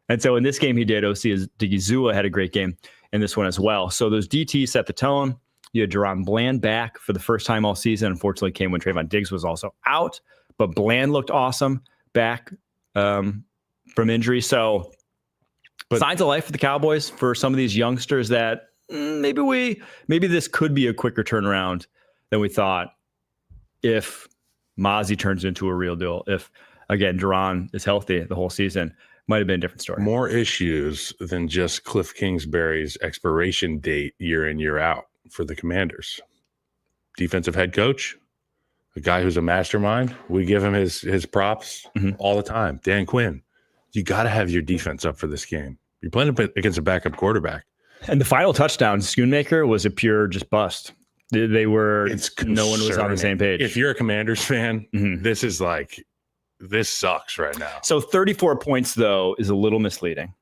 And so in this game, he did. OC Digizua had a great game in this one as well. So those DTs set the tone. You had Jerron Bland back for the first time all season. Unfortunately, came when Trayvon Diggs was also out. But Bland looked awesome back from injury. So signs of life for the Cowboys for some of these youngsters that maybe this could be a quicker turnaround than we thought. If Mozzie turns into a real deal, if again Duran is healthy the whole season, might have been a different story. More issues than just Cliff Kingsbury's expiration date year in, year out for the Commanders. Defensive head coach, a guy who's a mastermind. We give him his props all the time. Dan Quinn. You got to have your defense up for this game. You're playing against a backup quarterback. And the final touchdown, Schoonmaker, was a pure just bust. They were, no one was on the same page. If you're a Commanders fan, this is like, this sucks right now. So 34 points, though, is a little misleading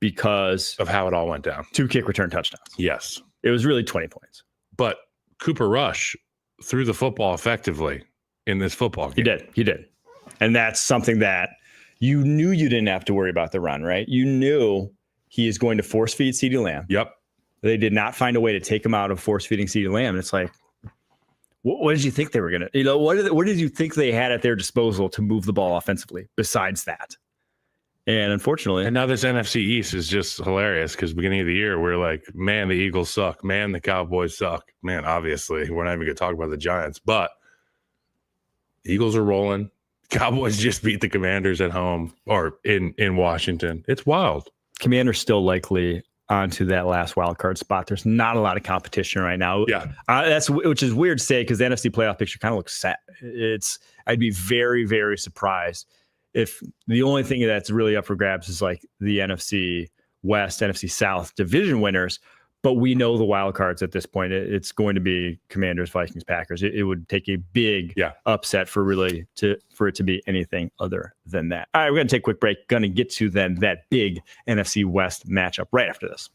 because of how it all went down. 2 kick return touchdowns. Yes. It was really 20 points. But Cooper Rush threw the football effectively in this football game. He did. And that's something that you knew you didn't have to worry about the run, right? You knew he is going to force feed CeeDee Lamb. Yep. They did not find a way to take him out of force feeding CeeDee Lamb. And it's like, what did you think they were going to, what did you think they had at their disposal to move the ball offensively besides that? And unfortunately. And now this NFC East is just hilarious because beginning of the year, we're like, man, the Eagles suck. Man, the Cowboys suck. Man, obviously, we're not even going to talk about the Giants. But the Eagles are rolling. Cowboys just beat the Commanders at home or in Washington. It's wild. Commanders still likely onto that last wild card spot. There's not a lot of competition right now. Yeah, which is weird to say because the NFC playoff picture kind of looks set. I'd be very, very surprised if the only thing that's really up for grabs is like the NFC West, NFC South division winners. But we know the wild cards at this point. It's going to be Commanders, Vikings, Packers. It would take a big upset for it to be anything other than that. All right, we're going to take a quick break. Going to get to then that big NFC West matchup right after this.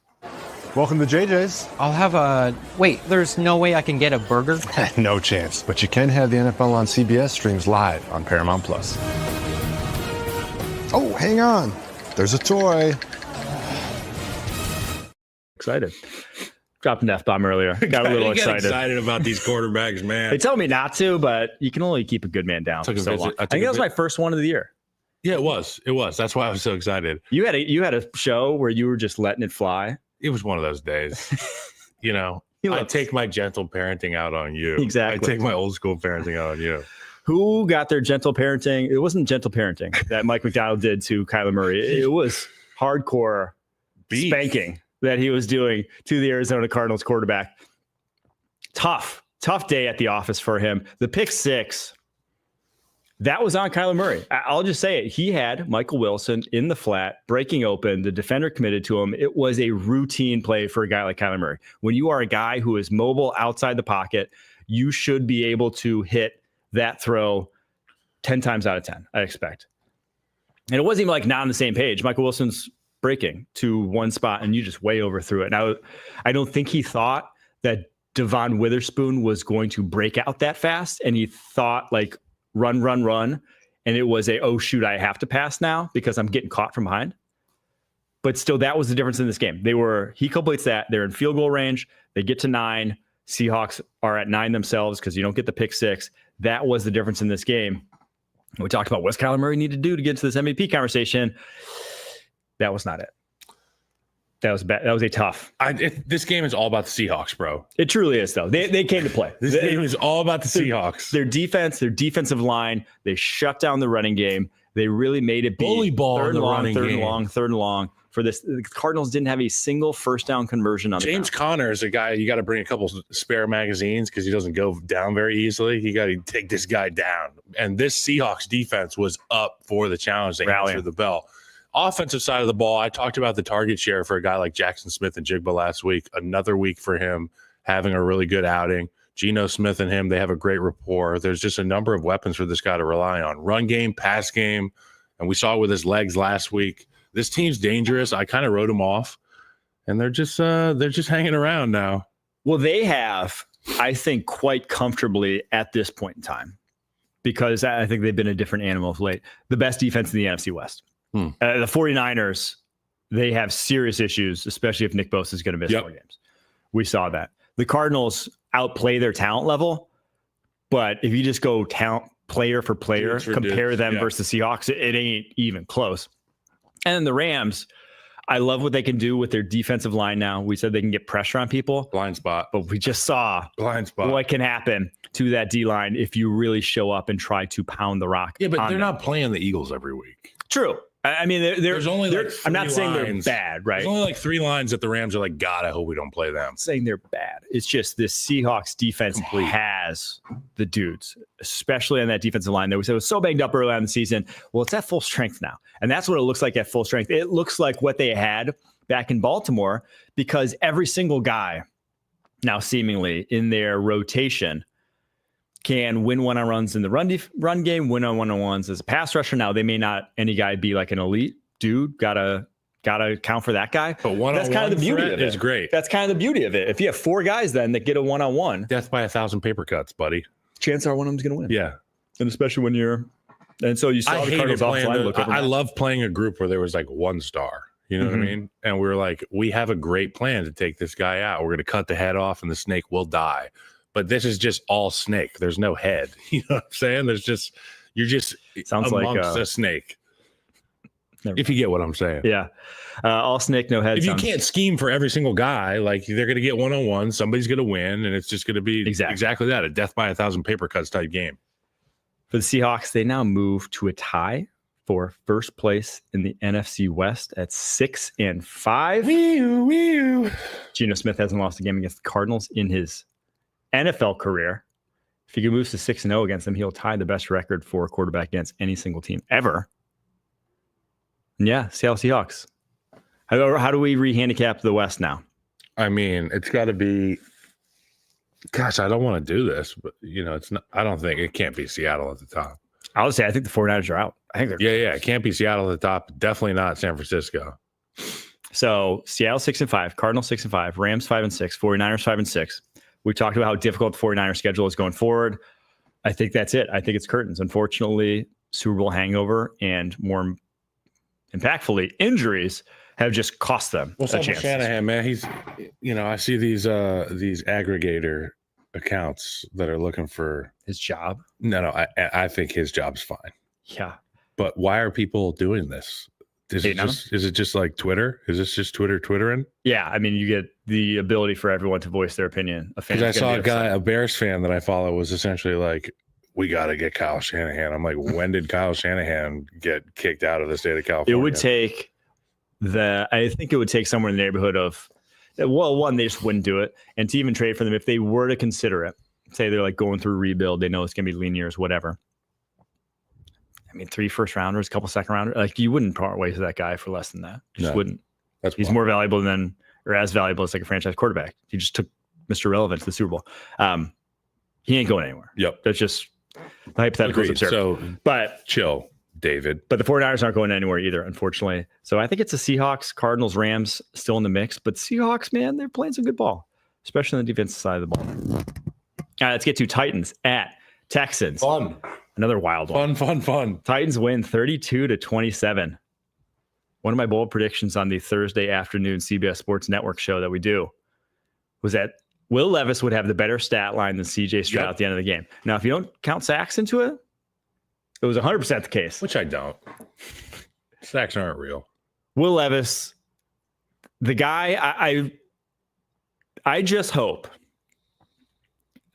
Welcome to JJ's. I'll have wait, there's no way I can get a burger? No chance. But you can have the NFL on CBS streams live on Paramount Plus. Oh, hang on. There's a toy. Excited. Dropped an F-bomb earlier. Got a little excited about these quarterbacks, man. They tell me not to, but you can only keep a good man down for so long. I think that was my first one of the year. Yeah, it was. That's why I was so excited. You had a show where you were just letting it fly. It was one of those days. I take my gentle parenting out on you. Exactly. I take my old school parenting out on you. Who got their gentle parenting? It wasn't gentle parenting that Mike McDonald did to Kyler Murray. It was hardcore spanking that he was doing to the Arizona Cardinals quarterback. Tough day at the office for him. The pick 6, that was on Kyler Murray. I'll just say it. He had Michael Wilson in the flat, breaking open. The defender committed to him. It was a routine play for a guy like Kyler Murray. When you are a guy who is mobile outside the pocket, you should be able to hit that throw 10 times out of 10, I expect. And it wasn't even like not on the same page. Michael Wilson's breaking to one spot and you just way overthrew it. Now, I don't think he thought that Devon Witherspoon was going to break out that fast. And he thought like run. And it was oh shoot, I have to pass now because I'm getting caught from behind. But still, that was the difference in this game. He completes that. They're in field goal range. They get to 9. Seahawks are at 9 themselves because you don't get the pick 6. That was the difference in this game. We talked about what's Kyler Murray need to do to get to this MVP conversation. That was not it. That was bad. That was a tough. This game is all about the Seahawks, bro. It truly is, though. They came to play. This game is all about the Seahawks. Their defense, their defensive line, they shut down the running game. They really made it be bully ball third and long. For this, the Cardinals didn't have a single first down conversion on James Conner is a guy you got to bring a couple spare magazines because he doesn't go down very easily. You got to take this guy down. And this Seahawks defense was up for the challenge. They answered the bell. Offensive side of the ball, I talked about the target share for a guy like Jackson Smith and Jigba last week. Another week for him having a really good outing. Geno Smith and him, they have a great rapport. There's just a number of weapons for this guy to rely on. Run game, pass game, and we saw it with his legs last week. This team's dangerous. I kind of wrote them off, and they're just hanging around now. Well, they have, I think, quite comfortably at this point in time, because I think they've been a different animal of late. The best defense in the NFC West. The 49ers, they have serious issues, especially if Nick Bosa is going to miss 4 games. We saw that. The Cardinals outplay their talent level, but if you just go talent player for player, compare them versus the Seahawks, it ain't even close. And the Rams, I love what they can do with their defensive line now. We said they can get pressure on people. Blind spot. But we just saw Blind spot. what can happen to that D-line if you really show up and try to pound the rock. Yeah, but they're them. not playing the Eagles every week. True. I mean, there's only like I'm not saying lines. they're bad, right? There's only like 3 lines that the Rams are like, God, I hope we don't play them. I'm saying they're bad. It's just this Seahawks defense has the dudes, especially on that defensive line. We said it was so banged up early on in the season. Well, it's at full strength now. And that's what it looks like at full strength. It looks like what they had back in Baltimore because every single guy now seemingly in their rotation can win one-on-runs in the run game, win on one-on-ones as a pass rusher. Now, they may not any guy be like an elite dude. Gotta count for that guy. But one-on-one that's kind of the beauty of it. Is great. That's kind of the beauty of it. If you have 4 guys then that get a one-on-one, Death by 1,000 paper cuts, buddy. chances are one of them's going to win. Yeah, and especially when you're. And so you saw the Cardinals offline look over. I love playing a group where there was like 1 star. You know what I mean? And we were like, we have a great plan to take this guy out. We're going to cut the head off, and the snake will die. But this is just all snake. There's no head. You know what I'm saying? You're just sounds amongst like a snake. If you get what I'm saying. Yeah. All snake, no head. If you can't scheme for every single guy, like they're going to get one-on-one, somebody's going to win, and it's just going to be exactly that, a death by 1,000 paper cuts type game. For the Seahawks, they now move to a tie for first place in the NFC West at 6-5. Geno Smith hasn't lost a game against the Cardinals in his NFL career. If he can move to 6-0 against them, he'll tie the best record for a quarterback against any single team ever. And yeah, Seattle Seahawks. How do we re-handicap the West now? I mean, it's got to be. Gosh, I don't want to do this, but it's not. I don't think it can't be Seattle at the top. I would say I think the 49ers are out. I think they're yeah. It can't be Seattle at the top. Definitely not San Francisco. So Seattle 6-5, Cardinals 6-5, Rams 5-6, 49ers 5-6. We talked about how difficult the 49ers schedule is going forward. I think that's it. I think it's curtains. Unfortunately, Super Bowl hangover and more impactfully, injuries have just cost them What's a up chance. with Shanahan, man? He's, I see these aggregator accounts that are looking for his job. No, I think his job's fine. Yeah, but why are people doing this? Is it just like Twitter? Is this just Twittering? Yeah, I mean, you get the ability for everyone to voice their opinion. Because I saw a Bears fan that I follow was essentially like, we got to get Kyle Shanahan. I'm like, when did Kyle Shanahan get kicked out of the state of California? It would take I think it would take somewhere in the neighborhood of, well, one, they just wouldn't do it. And to even trade for them, if they were to consider it, say they're like going through a rebuild, they know it's going to be lean years, whatever. I mean, 3 first rounders, a couple second rounders, like you wouldn't part ways with that guy for less than that. You just wouldn't. He's more valuable than, or as valuable as like a franchise quarterback. He just took Mr. Relevant to the Super Bowl. He ain't going anywhere. Yep. That's just the hypothetical is absurd. So, but chill, David. But the 49ers aren't going anywhere either, unfortunately. So I think it's the Seahawks, Cardinals, Rams still in the mix. But Seahawks, man, they're playing some good ball, especially on the defensive side of the ball. All right, let's get to Titans at Texans. Fun. Another wild one. Fun. Titans win 32-27. One of my bold predictions on the Thursday afternoon CBS Sports Network show that we do was that Will Levis would have the better stat line than CJ Stroud at the end of the game. Now, if you don't count sacks into it, it was 100% the case. Which I don't. Sacks aren't real. Will Levis, the guy, I just hope.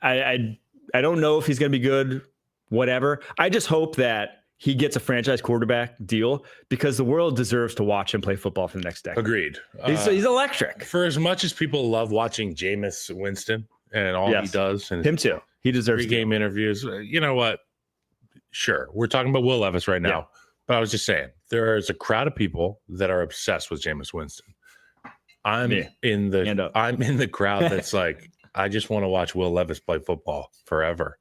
I don't know if he's going to be good, whatever. I just hope that he gets a franchise quarterback deal because the world deserves to watch him play football for the next decade. Agreed. He's electric. For as much as people love watching Jameis Winston and all he does, and him too. He deserves game interviews. You know what? Sure, we're talking about Will Levis right now, but I was just saying there is a crowd of people that are obsessed with Jameis Winston. I'm in the crowd that's like, I just want to watch Will Levis play football forever.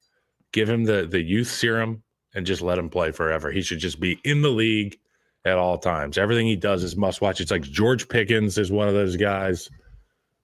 Give him the youth serum and just let him play forever. He should just be in the league at all times. Everything he does is must watch. It's like George Pickens is one of those guys.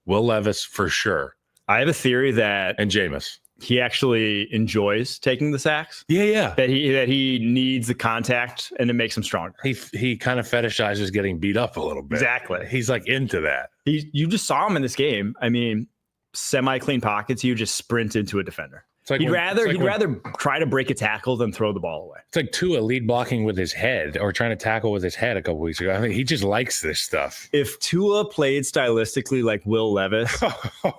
Will Levis for sure. I have a theory that Jameis. He actually enjoys taking the sacks. Yeah. That he needs the contact and it makes him stronger. He kind of fetishizes getting beat up a little bit. Exactly. He's like into that. You just saw him in this game. I mean, semi-clean pockets. You just sprint into a defender. Like he'd rather try to break a tackle than throw the ball away. It's like Tua lead blocking with his head or trying to tackle with his head a couple weeks ago. I mean, he just likes this stuff. If Tua played stylistically like Will Levis,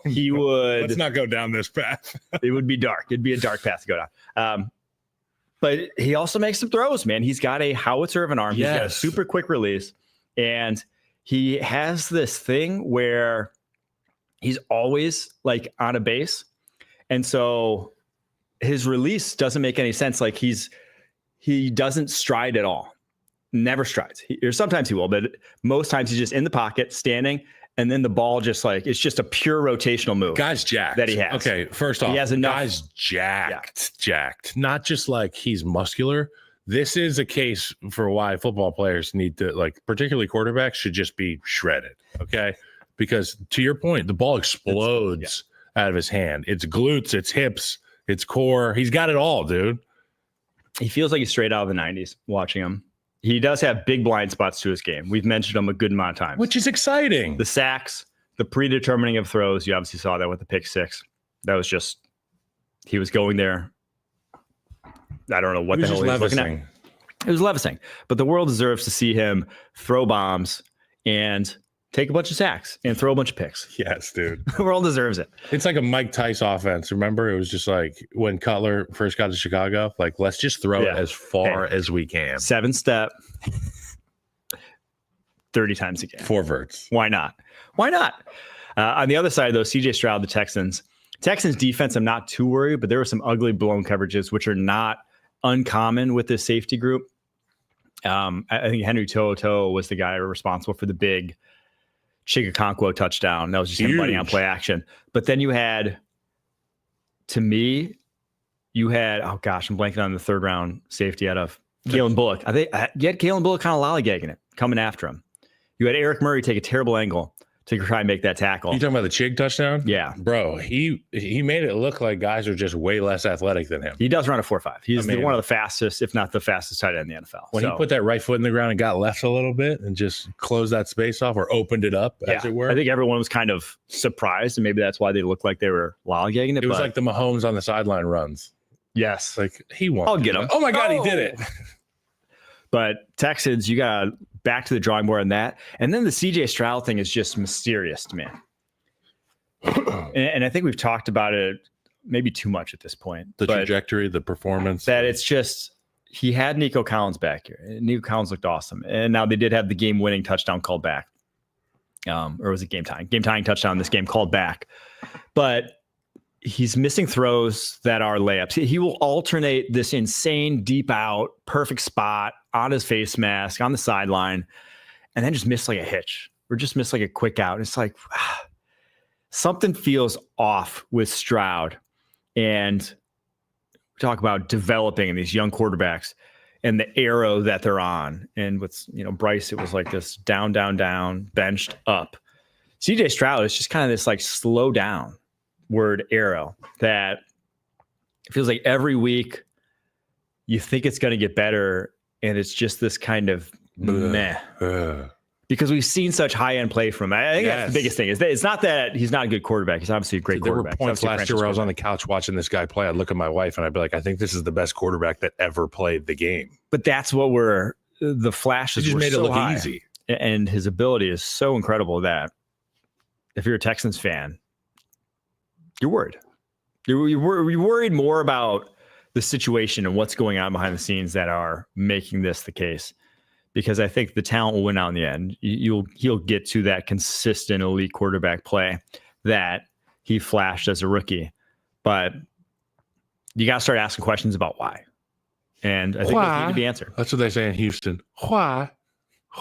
he would. Let's not go down this path. It would be dark. It'd be a dark path to go down. But he also makes some throws, man. He's got a howitzer of an arm. He's got a super quick release. And he has this thing where he's always like on a base. And so his release doesn't make any sense. Like he doesn't stride at all. Never strides. Or sometimes he will, but most times he's just in the pocket, standing, and then the ball just like it's just a pure rotational move. Guy's jacked. That he has. Okay, first off, he has enough. Guy's jacked. Not just like he's muscular. This is a case for why football players need to, like, particularly quarterbacks, should just be shredded. Okay, because to your point, the ball explodes out of his hand. It's glutes, it's hips, it's core. He's got it all, dude. He feels like he's straight out of the 90s watching him. He does have big blind spots to his game. We've mentioned him a good amount of times. Which is exciting. The sacks, the predetermining of throws. You obviously saw that with the pick six. That was just, he was going there. I don't know what the hell he was looking at. It was levissing. But the world deserves to see him throw bombs and take a bunch of sacks and throw a bunch of picks. Yes, dude. The world deserves it. It's like a Mike Tice offense. Remember? It was just like when Cutler first got to Chicago, like, let's just throw it as far as we can. 7-step, 30 times a game. 4 verts. Why not? On the other side, though, CJ Stroud, the Texans defense, I'm not too worried, but there were some ugly blown coverages, which are not uncommon with this safety group. I think Henry To'oTo'o was the guy responsible for the big Chigakonkwo touchdown. That was just him biting on play action. But then you had, oh gosh, I'm blanking on the third round safety out of Kalen Bullock. I think you had Kalen Bullock kind of lollygagging it, coming after him. You had Eric Murray take a terrible angle to try and make that tackle. You talking about the Chig touchdown? Yeah. Bro, he made it look like guys are just way less athletic than him. He does run a 4.5. He's one of the fastest, if not the fastest tight end in the NFL. When he put that right foot in the ground and got left a little bit and just closed that space off or opened it up, as it were. I think everyone was kind of surprised, and maybe that's why they looked like they were lollygagging it. It was like the Mahomes on the sideline runs. Yes. Like, he won. I'll get him. Oh, my God, he did it. But Texans, you got back to the drawing board on that. And then the CJ Stroud thing is just mysterious to me. And I think we've talked about it maybe too much at this point. The trajectory, the performance. That it's just, he had Nico Collins back here. Nico Collins looked awesome. And now they did have the game-winning touchdown called back. Or was it game-tying touchdown in this game called back. But he's missing throws that are layups. He will alternate this insane deep out, perfect spot on his face mask, on the sideline, and then just miss like a hitch or just miss like a quick out. It's like something feels off with Stroud. And we talk about developing in these young quarterbacks and the arrow that they're on. And with, Bryce, it was like this down, benched up. CJ Stroud is just kind of this like slow down word arrow that it feels like every week you think it's going to get better, and it's just this kind of meh. Because we've seen such high-end play from him. I think that's the biggest thing. Is that it's not that he's not a good quarterback. He's obviously a great quarterback. There were points last year where I was on the couch watching this guy play. I'd look at my wife and I'd be like, I think this is the best quarterback that ever played the game. But that's what the flashes just made it look easy. And his ability is so incredible that if you're a Texans fan, you're worried. You're worried more about the situation and what's going on behind the scenes that are making this the case. Because I think the talent will win out in the end. He'll get to that consistent elite quarterback play that he flashed as a rookie. But you got to start asking questions about why. And I think they need to be answered. That's what they say in Houston. Why?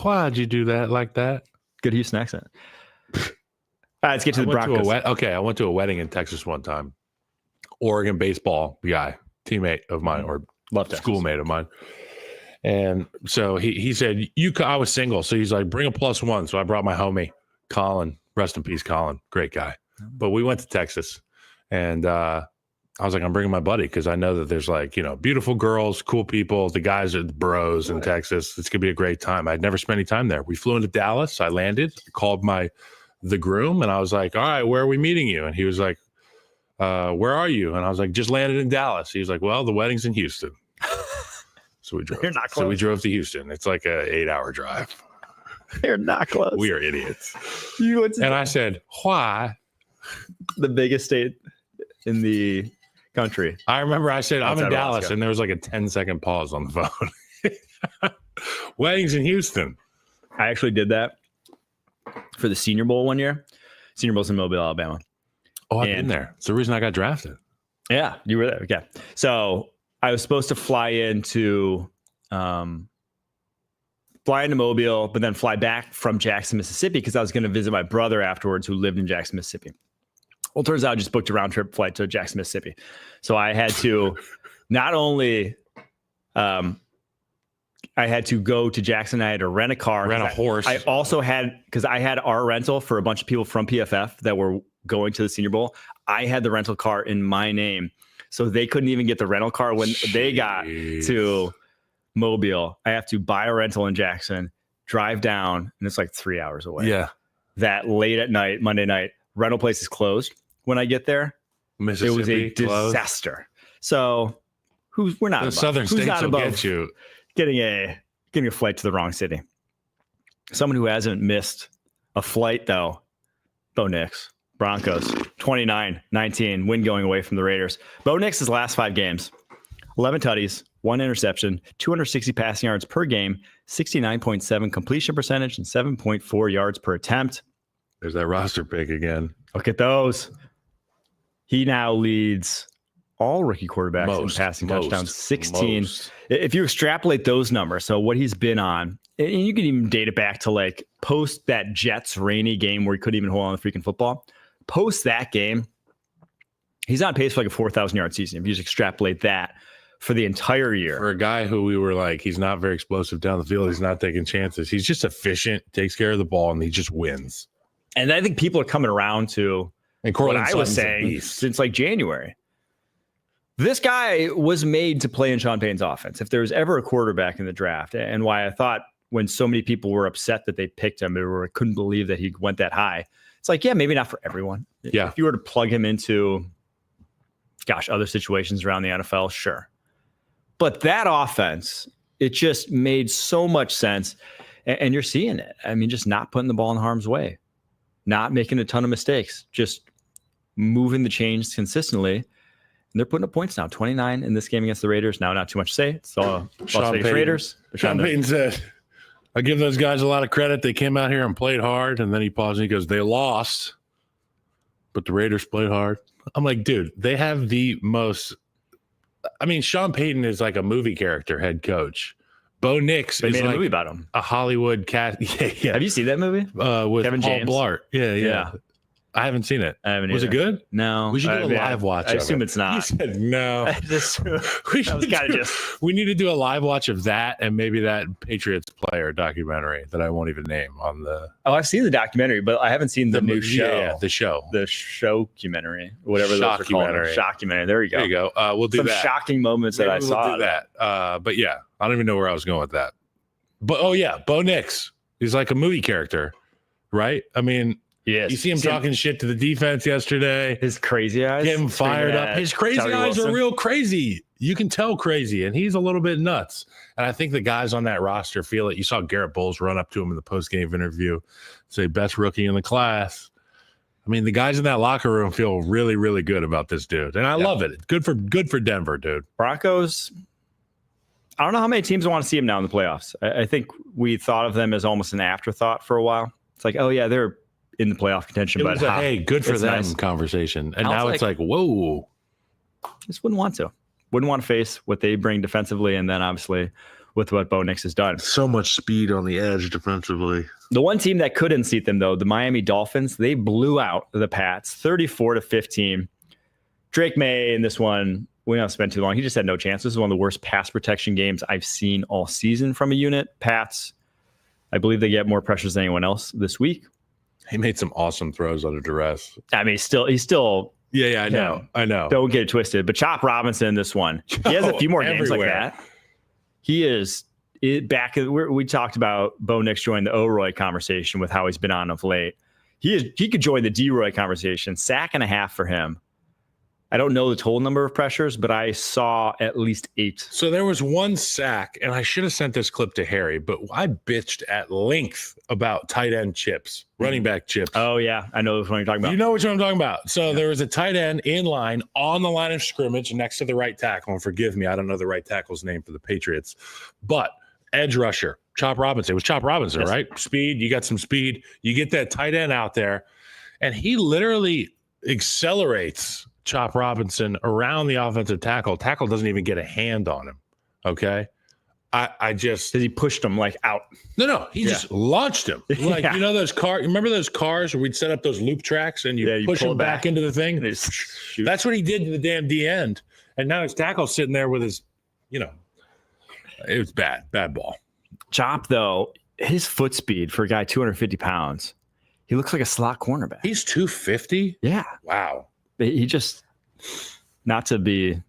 Why'd you do that like that? Good Houston accent. All right, let's get to the Broncos. I went to a wedding in Texas one time. Oregon baseball guy, teammate of mine, or schoolmate of mine. And so he said, I was single. So he's like, bring a +1. So I brought my homie, Colin. Rest in peace, Colin. Great guy. But we went to Texas. And I was like, I'm bringing my buddy because I know that there's like, beautiful girls, cool people. The guys are the bros in Texas. It's going to be a great time. I'd never spent any time there. We flew into Dallas. I landed, called the groom, and I was like, all right, where are we meeting you? And he was like, Where are you? And I was like, just landed in Dallas. He was like, well, the wedding's in Houston. So we drove. You're not So we close. drove to Houston. It's like a 8-hour drive. You're not close. We are idiots. You went to And I said, why? the biggest state in the country. I remember I said, I'm Outside in of Dallas. Alaska. And there was like a 10-second pause on the phone. Weddings in Houston. I actually did that for the Senior Bowl one year. Senior Bowl's in Mobile, Alabama. Oh, I've been there. It's the reason I got drafted. Yeah, you were there. Okay. So I was supposed to fly into Mobile, but then fly back from Jackson, Mississippi, because I was going to visit my brother afterwards who lived in Jackson, Mississippi. Well, it turns out I just booked a round trip flight to Jackson, Mississippi. So I had to not only I had to go to Jackson, I had to rent a car. Rent a horse. I also had, because I had our rental for a bunch of people from PFF that were going to the Senior Bowl. I had the rental car in my name. So they couldn't even get the rental car when they got to Mobile. I have to buy a rental in Jackson, drive down, and it's like 3 hours away. Yeah. That late at night, Monday night, rental place is closed when I get there. Mississippi It was a closed. disaster. So we're not The above, southern who's states not will above get you. getting a flight to the wrong city. Someone who hasn't missed a flight though, Bo Nix. Broncos 29-19 win going away from the Raiders. Bo Nix's last 5 games, 11 tutties, 1 interception, 260 passing yards per game, 69.7 completion percentage, and 7.4 yards per attempt. There's that roster pick again. Look at those. He now leads all rookie quarterbacks in passing touchdowns, 16. If you extrapolate those numbers, so what he's been on, and you can even date it back to like post that Jets rainy game where he couldn't even hold on to the freaking football. Post that game, he's on pace for like a 4,000 yard season. If you just extrapolate that for the entire year. For a guy who we were like, he's not very explosive down the field. He's not taking chances. He's just efficient, takes care of the ball, and he just wins. And I think people are coming around to And what I was saying since like January. This guy was made to play in Sean Payton's offense. If there was ever a quarterback in the draft, and why I thought when so many people were upset that they picked him or couldn't believe that he went that high, it's like, yeah, maybe not for everyone. Yeah. If you were to plug him into, other situations around the NFL, sure. But that offense, it just made so much sense. And you're seeing it. I mean, just not putting the ball in harm's way, not making a ton of mistakes, just moving the chains consistently. And they're putting up points now, 29 in this game against the Raiders. Now, not too much to say. It's all Las Vegas Payton. Raiders. Sean Payton said, I give those guys a lot of credit. They came out here and played hard. And then he paused and he goes, they lost, but the Raiders played hard. I'm like, dude, they have the most. I mean, Sean Payton is like a movie character head coach. Bo Nix They is made like a movie about him. a Hollywood cat. Yeah. Have you seen that movie? With Kevin Paul James? Blart. Yeah. Yeah. I haven't seen it. I haven't Was it either. good? No. We should do a Yeah, live watch. I assume it's not. You said no. We need to do a live watch of that and maybe that Patriots player documentary that I won't even name on the. Oh, I've seen the documentary, but I haven't seen the new show. Yeah, the show. The show-cumentary, whatever those are called. Shockumentary. Shockumentary. There you go. There you go. We'll do Some that. shocking moments that I Maybe saw. We'll do that. But yeah, I don't even know where I was going with that. But oh yeah, Bo Nix. He's like a movie character, right? I mean, Yes. you see him talking shit to the defense yesterday. His crazy eyes. Getting fired up. His crazy Tyree eyes Wilson. are real crazy. You can tell crazy, and he's a little bit nuts. And I think the guys on that roster feel it. You saw Garrett Bowles run up to him in the post-game interview, say best rookie in the class. I mean, the guys in that locker room feel really, really good about this dude, and I love it. Good for Denver, dude. Broncos. I don't know how many teams want to see him now in the playoffs. I think we thought of them as almost an afterthought for a while. It's like, oh yeah, they're in the playoff contention, It but was a hey, good for it's them nice. conversation, and I was now it's like, whoa. Just wouldn't want to face what they bring defensively, and then obviously with what Bo Nix has done. So much speed on the edge defensively. The one team that could unseat them, though, the Miami Dolphins, they blew out the Pats 34-15. Drake May in this one, we don't spend too long. He just had no chance. This is one of the worst pass protection games I've seen all season from a unit. Pats, I believe they get more pressures than anyone else this week. He made some awesome throws under duress. I mean, he's still. Yeah, I know. Don't get it twisted. But Chop Robinson in this one, he has a few more games like everywhere. that. He is back. We talked about Bo Nix joining the O-Roy conversation with how he's been on of late. He could join the D-Roy conversation. Sack and a half for him I don't know the total number of pressures, but I saw at least 8. So there was one sack, and I should have sent this clip to Harry, but I bitched at length about tight end chips, running back chips. Oh, yeah. I know which one you're talking about. You know which one I'm talking about. So there was a tight end in line on the line of scrimmage next to the right tackle. And forgive me, I don't know the right tackle's name for the Patriots, but edge rusher, Chop Robinson. It was Chop Robinson, right? Speed. You got some speed. You get that tight end out there, and he literally accelerates Chop Robinson around the offensive tackle. Tackle doesn't even get a hand on him. Okay. I just because he pushed him like out. No, he just launched him. Like you know those cars. Remember those cars where we'd set up those loop tracks and you push him back into the thing. That's what he did to the damn D end. And now his tackle's sitting there with his, it was bad ball. Chop though, his foot speed for a guy 250 pounds, he looks like a slot cornerback. He's 250. Yeah. Wow. He just not to be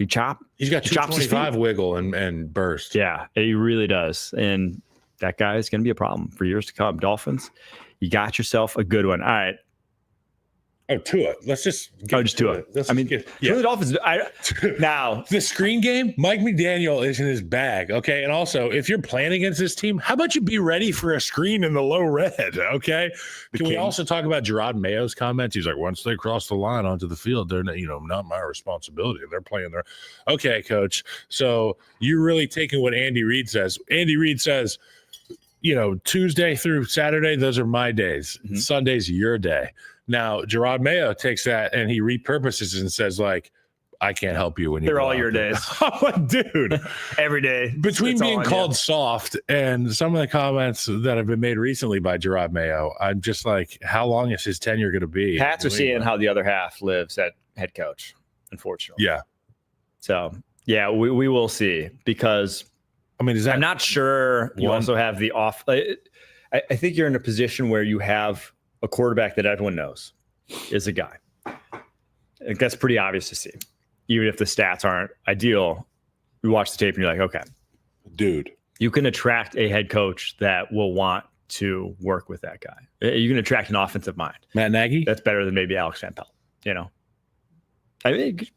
Chop. He's got 225 wiggle and burst. Yeah, he really does. And that guy is going to be a problem for years to come. Dolphins, you got yourself a good one. All right. Oh, Tua. Let's just just Tua. I mean, the Dolphins. Now the screen game, Mike McDaniel is in his bag. Okay, and also if you're playing against this team, how about you be ready for a screen in the low red? Okay. Can we also talk about Gerard Mayo's comments? He's like, once they cross the line onto the field, they're not my responsibility. They're playing their. Okay, coach. So you're really taking what Andy Reid says. Andy Reid says, Tuesday through Saturday, those are my days. Mm-hmm. Sunday's your day. Now, Gerard Mayo takes that and he repurposes it and says, like, I can't help you when you're all your days. I'm like, dude, every day. Between being called soft and some of the comments that have been made recently by Gerard Mayo, I'm just like, how long is his tenure going to be? Pats are seeing how the other half lives at head coach, unfortunately. Yeah. So, yeah, we will see because, I'm not sure you also have the off. I think you're in a position where you have a quarterback that everyone knows is a guy. I think that's pretty obvious to see. Even if the stats aren't ideal, you watch the tape and you're like, okay, dude, you can attract a head coach that will want to work with that guy. You can attract an offensive mind. Matt Nagy? That's better than maybe Alex Van Pelt, I think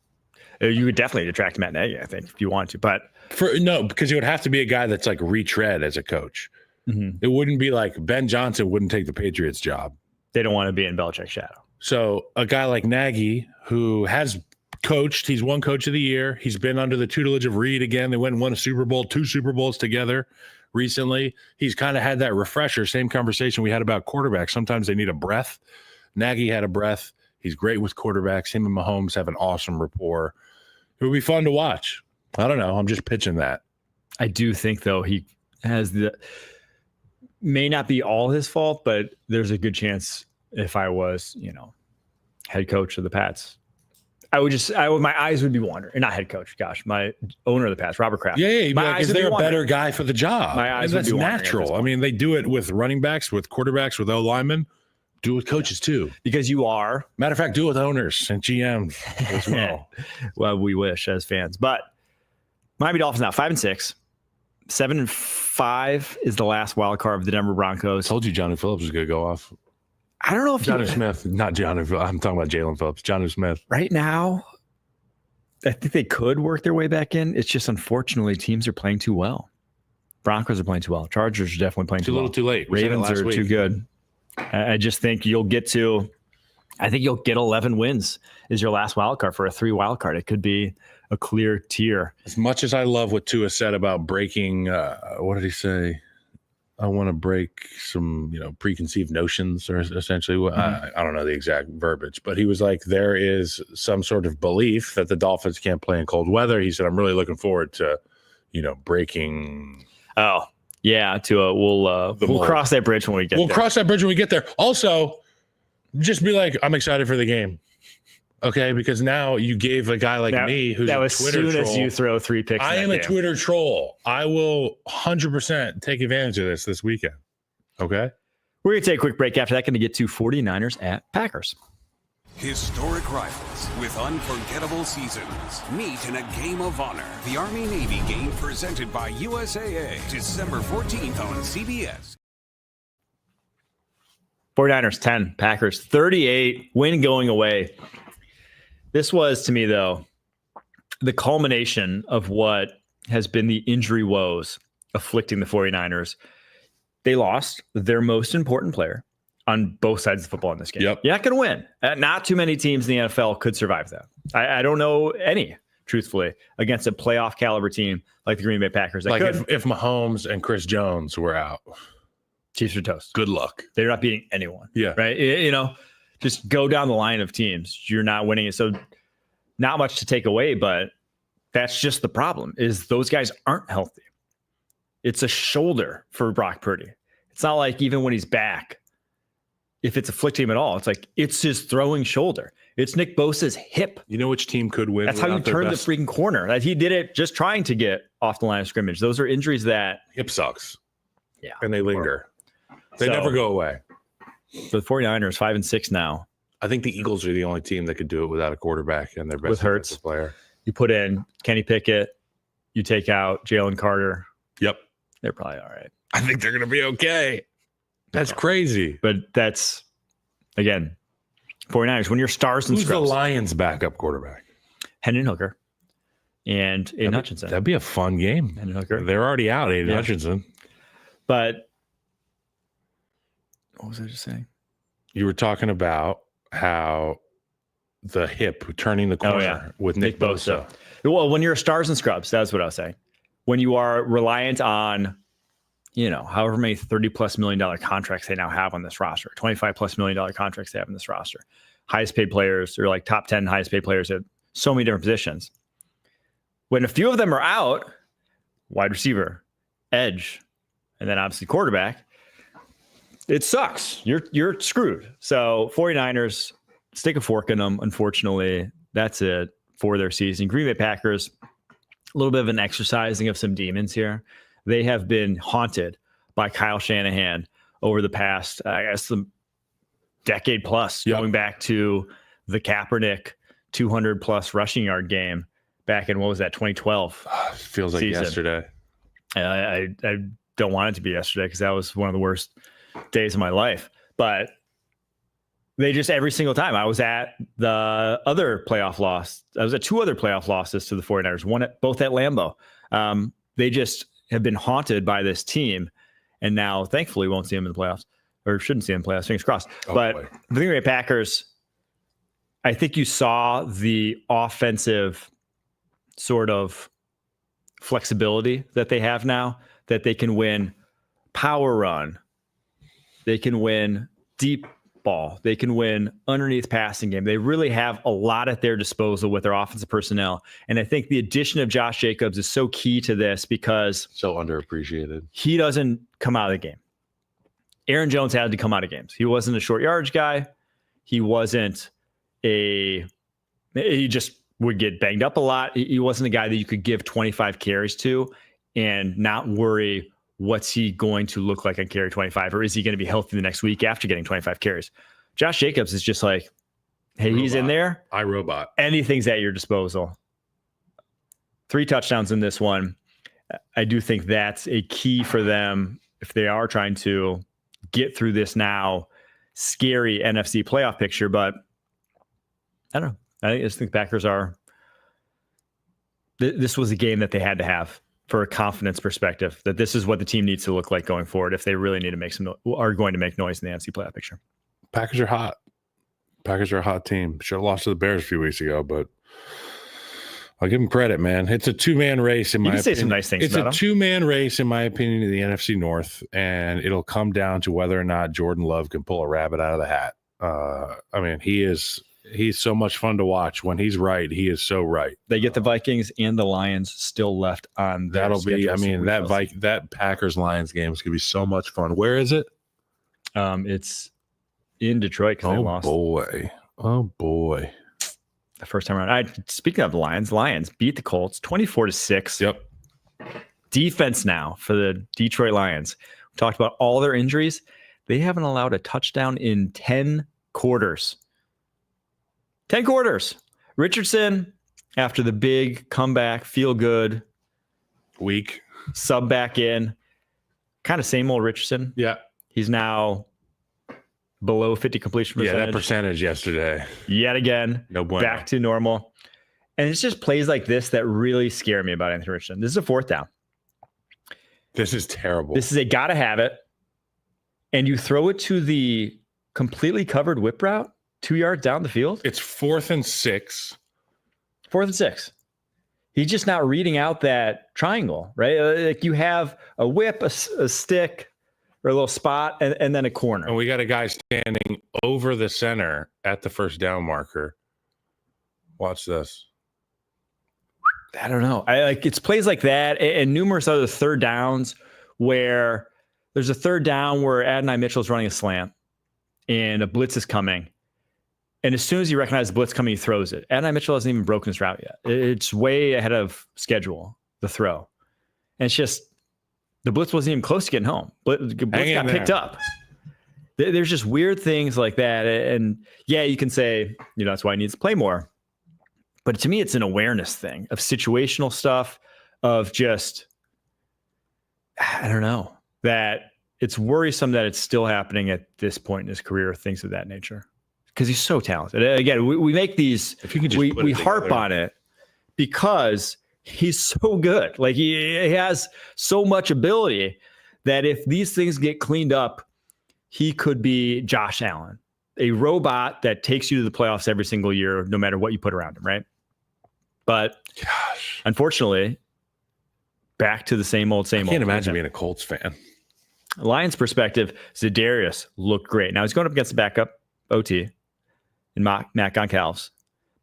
you would definitely attract Matt Nagy, I think, if you want to. But because it would have to be a guy that's like retread as a coach. Mm-hmm. It wouldn't be like Ben Johnson wouldn't take the Patriots job. They don't want to be in Belichick's shadow. So a guy like Nagy, who has coached, he's won Coach of the Year. He's been under the tutelage of Reid again. They went and won a Super Bowl, 2 Super Bowls together recently. He's kind of had that refresher, same conversation we had about quarterbacks. Sometimes they need a breath. Nagy had a breath. He's great with quarterbacks. Him and Mahomes have an awesome rapport. It would be fun to watch. I don't know. I'm just pitching that. I do think, though, he has may not be all his fault, but there's a good chance if I was, head coach of the Pats, my eyes would be wandering. Not head coach, gosh, my owner of the Pats, Robert Kraft. Yeah. Is there a better guy for the job? My eyes that's natural. I mean, they do it with running backs, with quarterbacks, with O-linemen. Do it with coaches too. Because you are. Matter of fact, do it with owners and GMs as well. Well, we wish as fans. But Miami Dolphins now 5-6. 7-5 is the last wild card of the Denver Broncos. I told you Johnny Phillips was going to go off. I don't know if Johnny Smith, not Johnny. I'm talking about Jalen Phillips. Johnny Smith. Right now, I think they could work their way back in. It's just unfortunately teams are playing too well. Broncos are playing too well. Chargers are definitely playing too well. Too little, too late. Ravens are too good. I just think you'll get 11 wins is your last wild card for a 3 wild card. It could be a clear tier. As much as I love what Tua said about breaking, what did he say? I want to break some, preconceived notions, or essentially, I don't know the exact verbiage, but he was like, there is some sort of belief that the Dolphins can't play in cold weather. He said, I'm really looking forward to, breaking. Oh, yeah. We'll cross that bridge when we get there. We'll cross that bridge when we get there. Also, just be like, I'm excited for the game. Okay, because now you gave a guy like me who's a Twitter troll. As soon as you throw 3 picks. I am a Twitter troll. I will 100% take advantage of this weekend. Okay? We're going to take a quick break. After that, going to get to 49ers at Packers. Historic rivals with unforgettable seasons meet in a game of honor. The Army-Navy game presented by USAA. December 14th on CBS. 49ers 10, Packers 38, win going away. This was, to me, though, the culmination of what has been the injury woes afflicting the 49ers. They lost their most important player on both sides of the football in this game. Yep. You're not going to win. Not too many teams in the NFL could survive that. I don't know any, truthfully, against a playoff caliber team like the Green Bay Packers. Like if Mahomes and Chris Jones were out, Chiefs are toast. good luck. They're not beating anyone. Yeah. Right. Just go down the line of teams. You're not winning it. So not much to take away, but that's just the problem is those guys aren't healthy. It's a shoulder for Brock Purdy. It's not like even when he's back, if it's afflicting him at all, it's like it's his throwing shoulder. It's Nick Bosa's hip. You know which team could win? That's how you turn the freaking corner. Like he did it just trying to get off the line of scrimmage. Those are injuries that hip sucks. Yeah. And they linger. They never go away. So the 49ers 5-6 now. I think the Eagles are the only team that could do it without a quarterback and their best With Hurts. defensive player. You put in Kenny Pickett, you take out Jalen Carter. Yep. They're probably all right. I think they're going to be okay. That's crazy. But that's, again, 49ers. When you're stars and Who's the scrubs. Lions' backup quarterback? Hendon Hooker and Aiden Hutchinson. That'd be a fun game. Hendon Hooker. They're already out, Aiden Hutchinson. But what was I just saying? You were talking about how the hip turning the corner with Nick Bosa. Well, when you're stars and scrubs, that's what I was saying. When you are reliant on, however many $30+ million contracts they now have on this roster, $25+ million contracts they have in this roster, highest paid players or like top 10 highest paid players at so many different positions. When a few of them are out, wide receiver, edge, and then obviously quarterback, it sucks. You're screwed. So 49ers, stick a fork in them. Unfortunately, that's it for their season. Green Bay Packers, a little bit of an exercising of some demons here. They have been haunted by Kyle Shanahan over the past, the decade plus, going back to the Kaepernick 200+ rushing yard game back in, what was that, 2012? Feels like season. yesterday. I don't want it to be yesterday because that was one of the worst days of my life. But they just, every single time I was at the other playoff loss, I was at two other playoff losses to the 49ers, both at Lambeau. They just have been haunted by this team. And now, thankfully, won't see them in the playoffs, or shouldn't see them in the playoffs, fingers crossed. But the Green Bay Packers, I think you saw the offensive sort of flexibility that they have now, that they can win power run. They can win deep ball. They can win underneath passing game. They really have a lot at their disposal with their offensive personnel. And I think the addition of Josh Jacobs is so key to this because so underappreciated. He doesn't come out of the game. Aaron Jones had to come out of games. He wasn't a short yardage guy. He wasn't he just would get banged up a lot. He wasn't a guy that you could give 25 carries to and not worry what's he going to look like on carry 25, or is he going to be healthy the next week after getting 25 carries? Josh Jacobs is just like, hey, he's in there. iRobot. Anything's at your disposal. 3 touchdowns in this one. I do think that's a key for them if they are trying to get through this now scary NFC playoff picture. But I don't know. I just think the Packers are. This was a game that they had to have for a confidence perspective, that this is what the team needs to look like going forward if they really need to make are going to make noise in the NFC playoff picture. Packers are hot. Packers are a hot team. Should have lost to the Bears a few weeks ago, but I'll give them credit, man. It's a 2-man race in my opinion. You can say some nice things about them. It's a 2-man race in my opinion in the NFC North, and it'll come down to whether or not Jordan Love can pull a rabbit out of the hat. I mean, he's so much fun to watch. When he's right, he is so right. They get the Vikings and the Lions still left on their that'll be, I mean, that Packers-Lions game is going to be so much fun. Where is it? It's in Detroit because they lost. Oh, boy. The first time around. Speaking of the Lions beat the Colts 24-6. Yep. Defense now for the Detroit Lions. We talked about all their injuries. They haven't allowed a touchdown in 10 quarters. 10 quarters. Richardson, after the big comeback, feel good week, sub back in. Kind of same old Richardson. Yeah. He's now below 50 completion percentage. Yeah, that percentage yesterday. Yet again, No bueno. Back to normal. And it's just plays like this that really scare me about Anthony Richardson. This is a 4th down. This is terrible. This is a gotta have it. And you throw it to the completely covered whip route 2 yards down the field. It's 4th and 6. 4th and 6. He's just not reading out that triangle, right? Like you have a whip, a stick, or a little spot, and then a corner. And we got a guy standing over the center at the first down marker. Watch this. I don't know. It's plays like that and numerous other 3rd downs where there's a 3rd down where Adonai Mitchell's running a slant and a blitz is coming. And as soon as you recognize the blitz coming, he throws it. Adonai Mitchell hasn't even broken his route yet. It's way ahead of schedule, the throw. And it's just, the blitz wasn't even close to getting home. Blitz got picked up. There's just weird things like that. And yeah, you can say, that's why he needs to play more. But to me, it's an awareness thing of situational stuff, of just, I don't know, that it's worrisome that it's still happening at this point in his career, things of that nature. Because he's so talented. Again, we make these, if you could just we harp on it because he's so good. Like he has so much ability that if these things get cleaned up, he could be Josh Allen, a robot that takes you to the playoffs every single year, no matter what you put around him, right? But unfortunately, back to the same old. I can't imagine being a Colts fan. Lions perspective, Za'Darius looked great. Now he's going up against the backup OT and Matt Goncalves,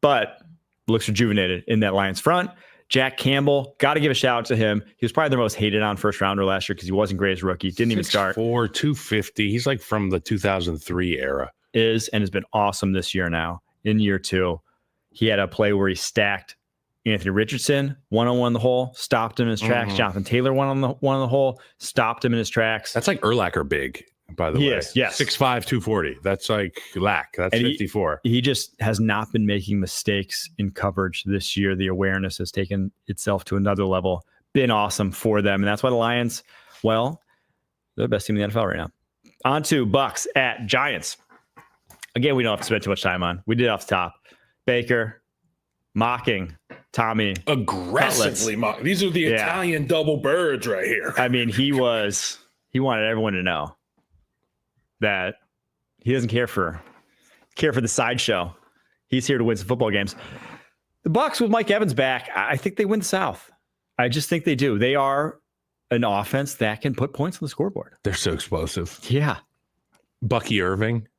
but looks rejuvenated in that Lions front. Jack Campbell, got to give a shout out to him. He was probably the most hated on first rounder last year because he wasn't great as a rookie. Didn't even start. 6'4", 250. He's like from the 2003 era. And has been awesome this year now. In year 2, he had a play where he stacked Anthony Richardson one-on-one the hole, stopped him in his tracks. Jonathan Taylor one on the hole, stopped him in his tracks. That's like Urlacher big, by the way. Yes. 6'5", 240. That's like Lack. That's 54. He just has not been making mistakes in coverage this year. The awareness has taken itself to another level. Been awesome for them. And that's why the Lions, well, they're the best team in the NFL right now. On to Bucs at Giants. Again, we don't have to spend too much time on. We did off the top. Baker mocking Tommy. Aggressively mocking. These are the Italian double birds right here. I mean, he wanted everyone to know that he doesn't care for the sideshow. He's here to win some football games. The Bucs with Mike Evans back, I think they win the South. I just think they do. They are an offense that can put points on the scoreboard. They're so explosive. Yeah. Bucky Irving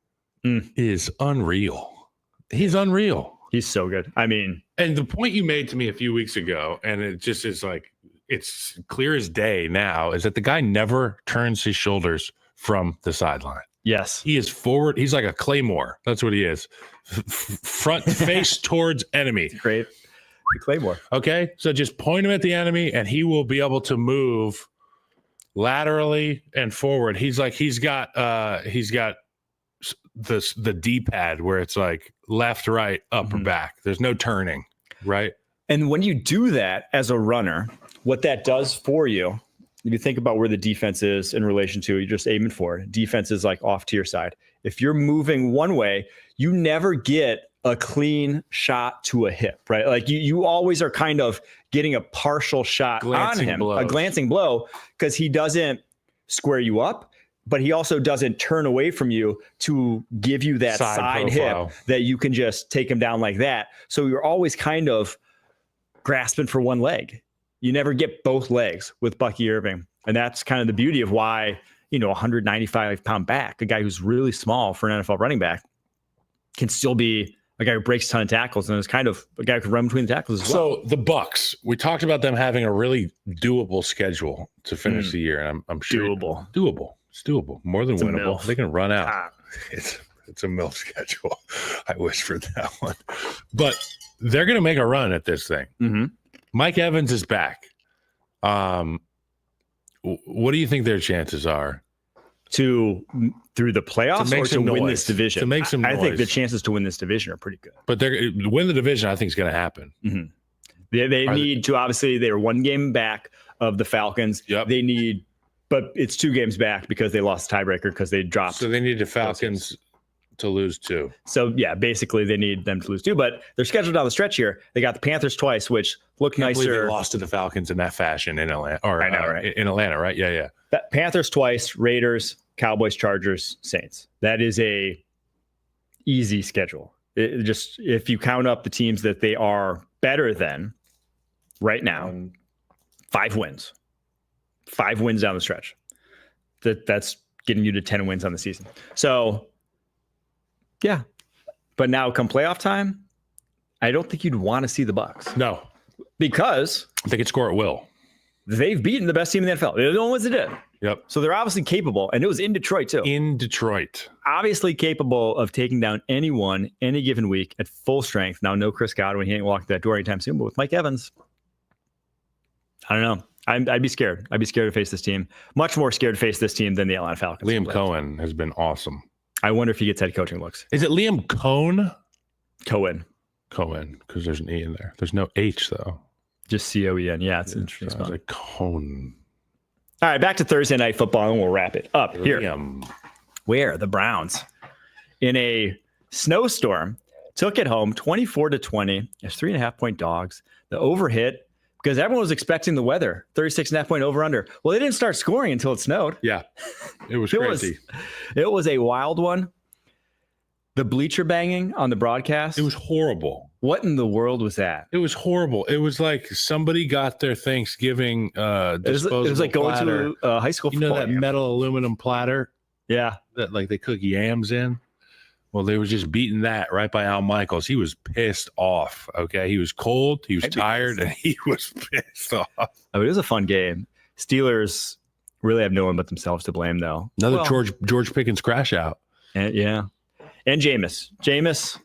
is unreal. He's unreal. He's so good. I mean, and the point you made to me a few weeks ago, and it just is like, it's clear as day now, is that the guy never turns his shoulders from the sideline. Yes. He is forward. He's like a claymore. That's what he is. Front face towards enemy. Great. Claymore. Okay. So just point him at the enemy and he will be able to move laterally and forward. He's got the D-pad where it's like left, right, up, or back. There's no turning, right? And when you do that as a runner, what that does for you, if you think about where the defense is in relation to, you're just aiming for it. Defense is like off to your side. If you're moving one way, you never get a clean shot to a hip, right? Like you always are kind of getting a partial shot on him, a glancing blow, because he doesn't square you up, but he also doesn't turn away from you to give you that side hip that you can just take him down like that. So you're always kind of grasping for one leg. You never get both legs with Bucky Irving. And that's kind of the beauty of why, 195-pound back, a guy who's really small for an NFL running back, can still be a guy who breaks a ton of tackles and is kind of a guy who can run between the tackles as well. So the Bucs, we talked about them having a really doable schedule to finish the year. And I'm sure doable. It's doable. More than winnable. They can run out. It's a MILF schedule. I wish for that one. But they're going to make a run at this thing. Mm-hmm. Mike Evans is back. What do you think their chances are? Through the playoffs or to win this division? To make some noise. I think the chances to win this division are pretty good. But win the division, I think, is going to happen. Mm-hmm. They need to, obviously, they're one game back of the Falcons. Yep. They need, but it's 2 games back because they lost the tiebreaker because they dropped. So they need the Falcons. to lose 2. So, yeah, basically they need them to lose 2. But they're scheduled down the stretch here. They got the Panthers twice, which look Can't believe nicer. they lost to the Falcons in that fashion in Atlanta. I know, right? In Atlanta, right? Yeah. Panthers twice, Raiders, Cowboys, Chargers, Saints. That is a easy schedule. Just if you count up the teams that they are better than right now, 5 wins. 5 wins down the stretch. That's getting you to 10 wins on the season. So, yeah. But now come playoff time, I don't think you'd want to see the Bucs. No. Because they could score at will. They've beaten the best team in the NFL. They're the only ones that did. Yep. So they're obviously capable, and it was in Detroit too. In Detroit. Obviously capable of taking down anyone any given week at full strength. Now, no Chris Godwin. He ain't walking that door anytime soon, but with Mike Evans, I don't know. I'd be scared. I'd be scared to face this team. Much more scared to face this team than the Atlanta Falcons. Liam Cohen has been awesome. I wonder if he gets head coaching looks. Is it Liam Cohen? Cohen, because there's an E in there. There's no H, though. Just Coen. Yeah, it's interesting. Sounds like Cohen. All right, back to Thursday Night Football, and we'll wrap it up here. Liam. Where the Browns, in a snowstorm, took it home 24-20 as 3.5-point dogs. The over hit because everyone was expecting the weather. 36.5-point over under. Well, they didn't start scoring until it snowed. Yeah, it was crazy. It was a wild one. The bleacher banging on the broadcast. It was horrible. What in the world was that? It was horrible. It was like somebody got their Thanksgiving disposable It was like going platter. to a high school football that game. metal aluminum platter? Yeah. That like they cook yams in? Well, they were just beating that right by Al Michaels. He was pissed off, okay? He was cold, he was tired, and he was pissed off. Oh, it was a fun game. Steelers really have no one but themselves to blame, though. Another George Pickens crash out. And, yeah. And Jameis,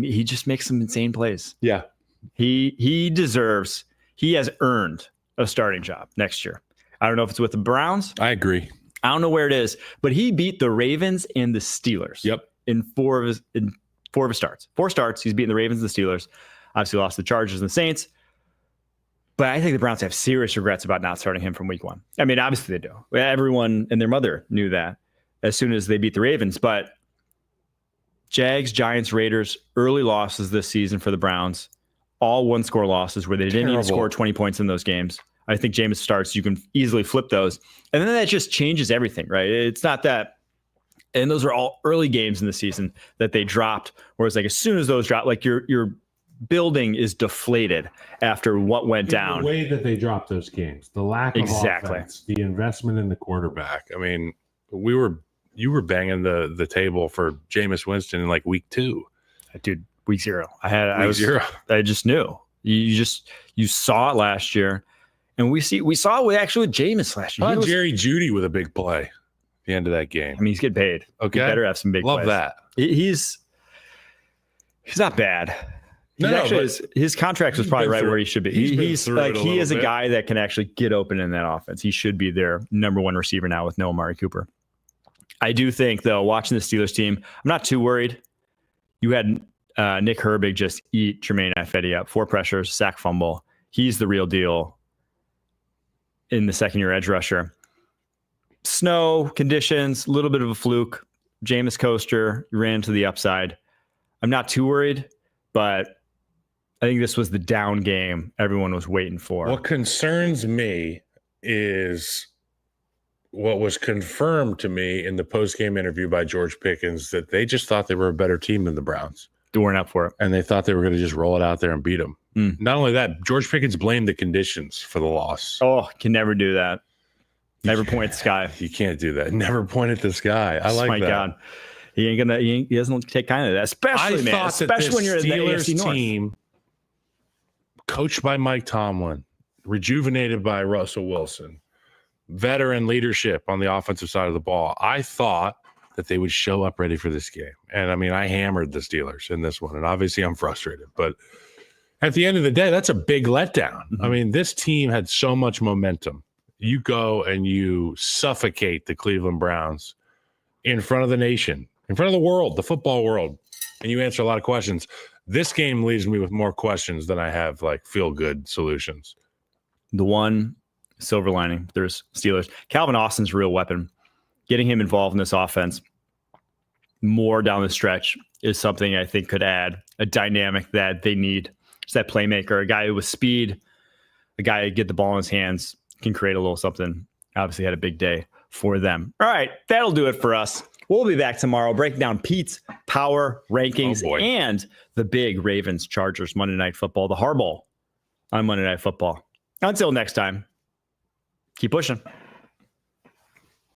he just makes some insane plays. Yeah. He has earned a starting job next year. I don't know if it's with the Browns. I agree. I don't know where it is, but he beat the Ravens and the Steelers. Yep. In four of his starts. 4 starts, he's beaten the Ravens and the Steelers. Obviously lost the Chargers and the Saints. But I think the Browns have serious regrets about not starting him from week 1. I mean, obviously they do. Everyone and their mother knew that as soon as they beat the Ravens. But Jags, Giants, Raiders, early losses this season for the Browns. All 1-score losses where they didn't even score 20 points in those games. I think Jameis starts, you can easily flip those. And then that just changes everything, right? It's not that, and those are all early games in the season that they dropped, whereas like as soon as those drop, like your building is deflated after what went down. The way that they dropped those games, the lack of offense, the investment in the quarterback. I mean, you were banging the table for Jameis Winston in like week 2. Dude, week 0. I just knew. You saw it last year. And we saw it actually with Jameis last year. Jerry Jeudy with a big play at the end of that game. I mean, he's getting paid. Okay. He better have some big plays. Love that. He's not bad. His contract was probably right where he should be. He's like, he is a guy that can actually get open in that offense. He should be their number 1 receiver now with no Amari Cooper. I do think, though, watching the Steelers team, I'm not too worried. You had Nick Herbig just eat Jermaine Ifedi up. 4 pressures, sack, fumble. He's the real deal in the second-year edge rusher. Snow conditions, a little bit of a fluke. Jameis Coaster ran to the upside. I'm not too worried, but I think this was the down game everyone was waiting for. What concerns me is what was confirmed to me in the post-game interview by George Pickens, that they just thought they were a better team than the Browns. They weren't up for it. And they thought they were going to just roll it out there and beat them. Not only that, George Pickens blamed the conditions for the loss. Oh, can never do that. Never point at the sky. You can't do that. Never point at the sky. I like that. My God. He doesn't take kind of that. Especially when you're in the AFC North. Team, coached by Mike Tomlin, rejuvenated by Russell Wilson, veteran leadership on the offensive side of the ball. I thought that they would show up ready for this game. And I mean, I hammered the Steelers in this one, and obviously I'm frustrated, but at the end of the day, that's a big letdown. I mean, this team had so much momentum. You go and you suffocate the Cleveland Browns in front of the nation, in front of the world, the football world, and you answer a lot of questions. This game leaves me with more questions than I have like feel-good solutions. The one silver lining, there's Steelers. Calvin Austin's a real weapon. Getting him involved in this offense more down the stretch is something I think could add a dynamic that they need. It's that playmaker, a guy with speed, a guy who get the ball in his hands, can create a little something. Obviously had a big day for them. All right, that'll do it for us. We'll be back tomorrow breaking down Pete's power rankings and the big Ravens-Chargers Monday Night Football, the Harbaugh on Monday Night Football. Until next time, keep pushing.